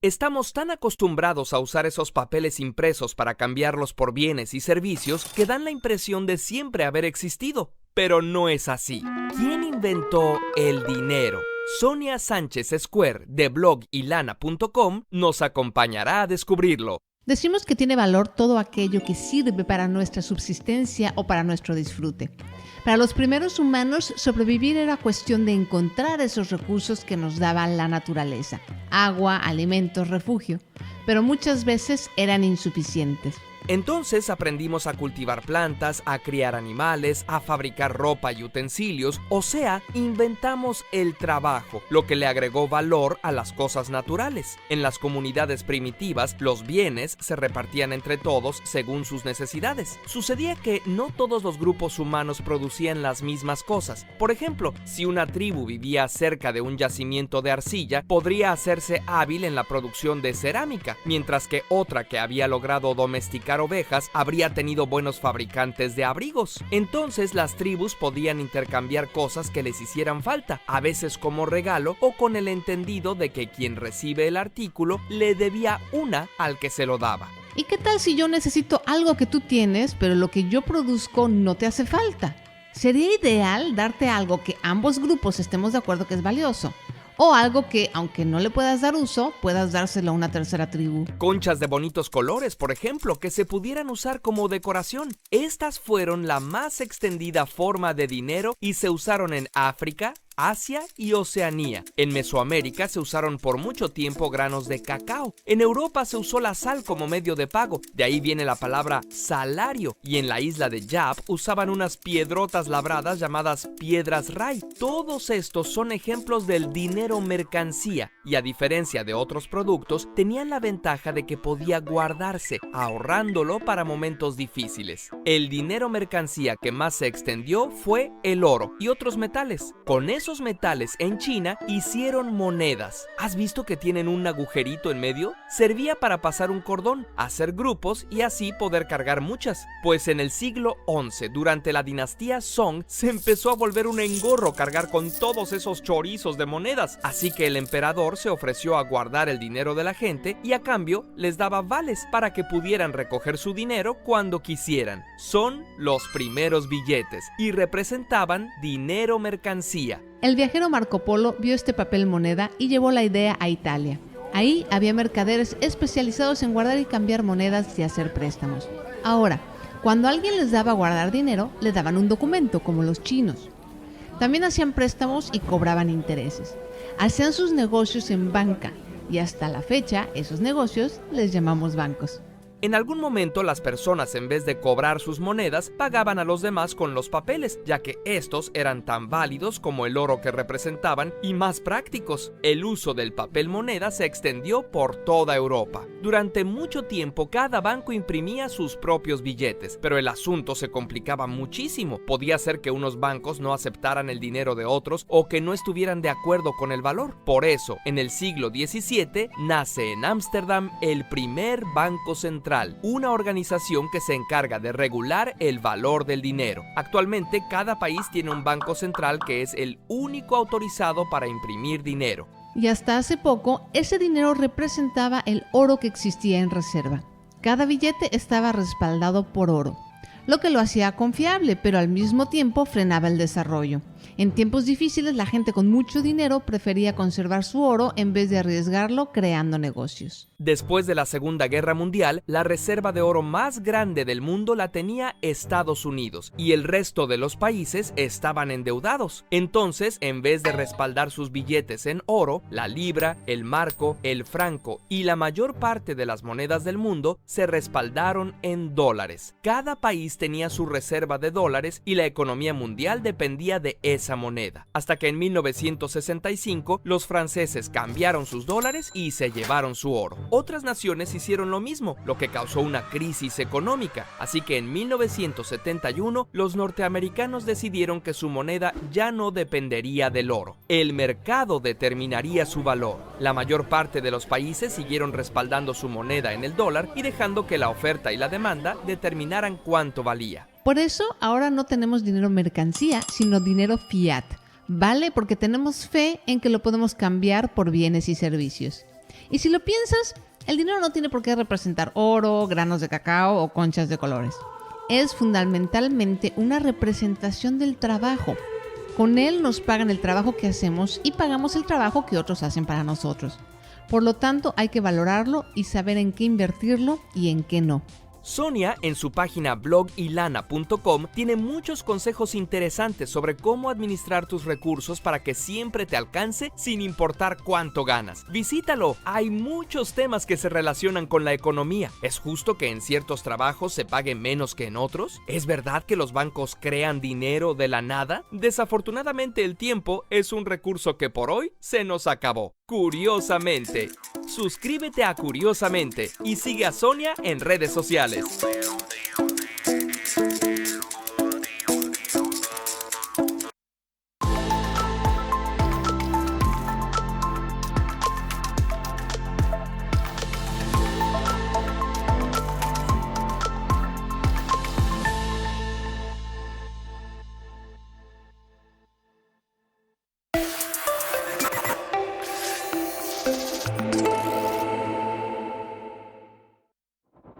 Estamos tan acostumbrados a usar esos papeles impresos para cambiarlos por bienes y servicios que dan la impresión de siempre haber existido. Pero no es así. ¿Quién inventó el dinero? Sonia Sánchez Square de blogilana.com nos acompañará a descubrirlo. Decimos que tiene valor todo aquello que sirve para nuestra subsistencia o para nuestro disfrute. Para los primeros humanos, sobrevivir era cuestión de encontrar esos recursos que nos daba la naturaleza: agua, alimentos, refugio. Pero muchas veces eran insuficientes. Entonces aprendimos a cultivar plantas, a criar animales, a fabricar ropa y utensilios, o sea, inventamos el trabajo, lo que le agregó valor a las cosas naturales. En las comunidades primitivas, los bienes se repartían entre todos según sus necesidades. Sucedía que no todos los grupos humanos producían las mismas cosas. Por ejemplo, si una tribu vivía cerca de un yacimiento de arcilla, podría hacerse hábil en la producción de cerámica, mientras que otra que había logrado domesticar ovejas habría tenido buenos fabricantes de abrigos. Entonces las tribus podían intercambiar cosas que les hicieran falta, a veces como regalo o con el entendido de que quien recibe el artículo le debía una al que se lo daba. ¿Y qué tal si yo necesito algo que tú tienes, pero lo que yo produzco no te hace falta? Sería ideal darte algo que ambos grupos estemos de acuerdo que es valioso. O algo que, aunque no le puedas dar uso, puedas dárselo a una tercera tribu. Conchas de bonitos colores, por ejemplo, que se pudieran usar como decoración. Estas fueron la más extendida forma de dinero y se usaron en África, Asia y Oceanía. En Mesoamérica se usaron por mucho tiempo granos de cacao. En Europa se usó la sal como medio de pago, de ahí viene la palabra salario. Y en la isla de Yap usaban unas piedrotas labradas llamadas piedras ray. Todos estos son ejemplos del dinero mercancía y, a diferencia de otros productos, tenían la ventaja de que podía guardarse, ahorrándolo para momentos difíciles. El dinero mercancía que más se extendió fue el oro y otros metales. Con esos metales en China hicieron monedas. ¿Has visto que tienen un agujerito en medio? Servía para pasar un cordón, hacer grupos y así poder cargar muchas. Pues en el siglo XI, durante la dinastía Song, se empezó a volver un engorro cargar con todos esos chorizos de monedas. Así que el emperador se ofreció a guardar el dinero de la gente y a cambio les daba vales para que pudieran recoger su dinero cuando quisieran. Son los primeros billetes y representaban dinero mercancía. El viajero Marco Polo vio este papel moneda y llevó la idea a Italia. Ahí había mercaderes especializados en guardar y cambiar monedas y hacer préstamos. Ahora, cuando alguien les daba a guardar dinero, le daban un documento, como los chinos. También hacían préstamos y cobraban intereses. Hacían sus negocios en banca y hasta la fecha esos negocios les llamamos bancos. En algún momento las personas, en vez de cobrar sus monedas, pagaban a los demás con los papeles, ya que estos eran tan válidos como el oro que representaban y más prácticos. El uso del papel moneda se extendió por toda Europa. Durante mucho tiempo cada banco imprimía sus propios billetes, pero el asunto se complicaba muchísimo. Podía ser que unos bancos no aceptaran el dinero de otros o que no estuvieran de acuerdo con el valor. Por eso, en el siglo XVII nace en Ámsterdam el primer banco central, una organización que se encarga de regular el valor del dinero. Actualmente cada país tiene un banco central que es el único autorizado para imprimir dinero. Y hasta hace poco, ese dinero representaba el oro que existía en reserva. Cada billete estaba respaldado por oro, lo que lo hacía confiable, pero al mismo tiempo frenaba el desarrollo. En tiempos difíciles, la gente con mucho dinero prefería conservar su oro en vez de arriesgarlo creando negocios. Después de la Segunda Guerra Mundial, la reserva de oro más grande del mundo la tenía Estados Unidos y el resto de los países estaban endeudados. Entonces, en vez de respaldar sus billetes en oro, la libra, el marco, el franco y la mayor parte de las monedas del mundo se respaldaron en dólares. Cada país tenía su reserva de dólares y la economía mundial dependía de esa moneda. Hasta que en 1965 los franceses cambiaron sus dólares y se llevaron su oro. Otras naciones hicieron lo mismo, lo que causó una crisis económica. Así que en 1971 los norteamericanos decidieron que su moneda ya no dependería del oro. El mercado determinaría su valor. La mayor parte de los países siguieron respaldando su moneda en el dólar y dejando que la oferta y la demanda determinaran cuánto valía. Por eso ahora no tenemos dinero mercancía, sino dinero fiat. Vale porque tenemos fe en que lo podemos cambiar por bienes y servicios. Y si lo piensas, el dinero no tiene por qué representar oro, granos de cacao o conchas de colores. Es fundamentalmente una representación del trabajo. Con él nos pagan el trabajo que hacemos y pagamos el trabajo que otros hacen para nosotros. Por lo tanto, hay que valorarlo y saber en qué invertirlo y en qué no. Sonia, en su página blogilana.com, tiene muchos consejos interesantes sobre cómo administrar tus recursos para que siempre te alcance sin importar cuánto ganas. Visítalo, hay muchos temas que se relacionan con la economía. ¿Es justo que en ciertos trabajos se pague menos que en otros? ¿Es verdad que los bancos crean dinero de la nada? Desafortunadamente el tiempo es un recurso que por hoy se nos acabó. Curiosamente. Suscríbete a Curiosamente y sigue a Sonia en redes sociales.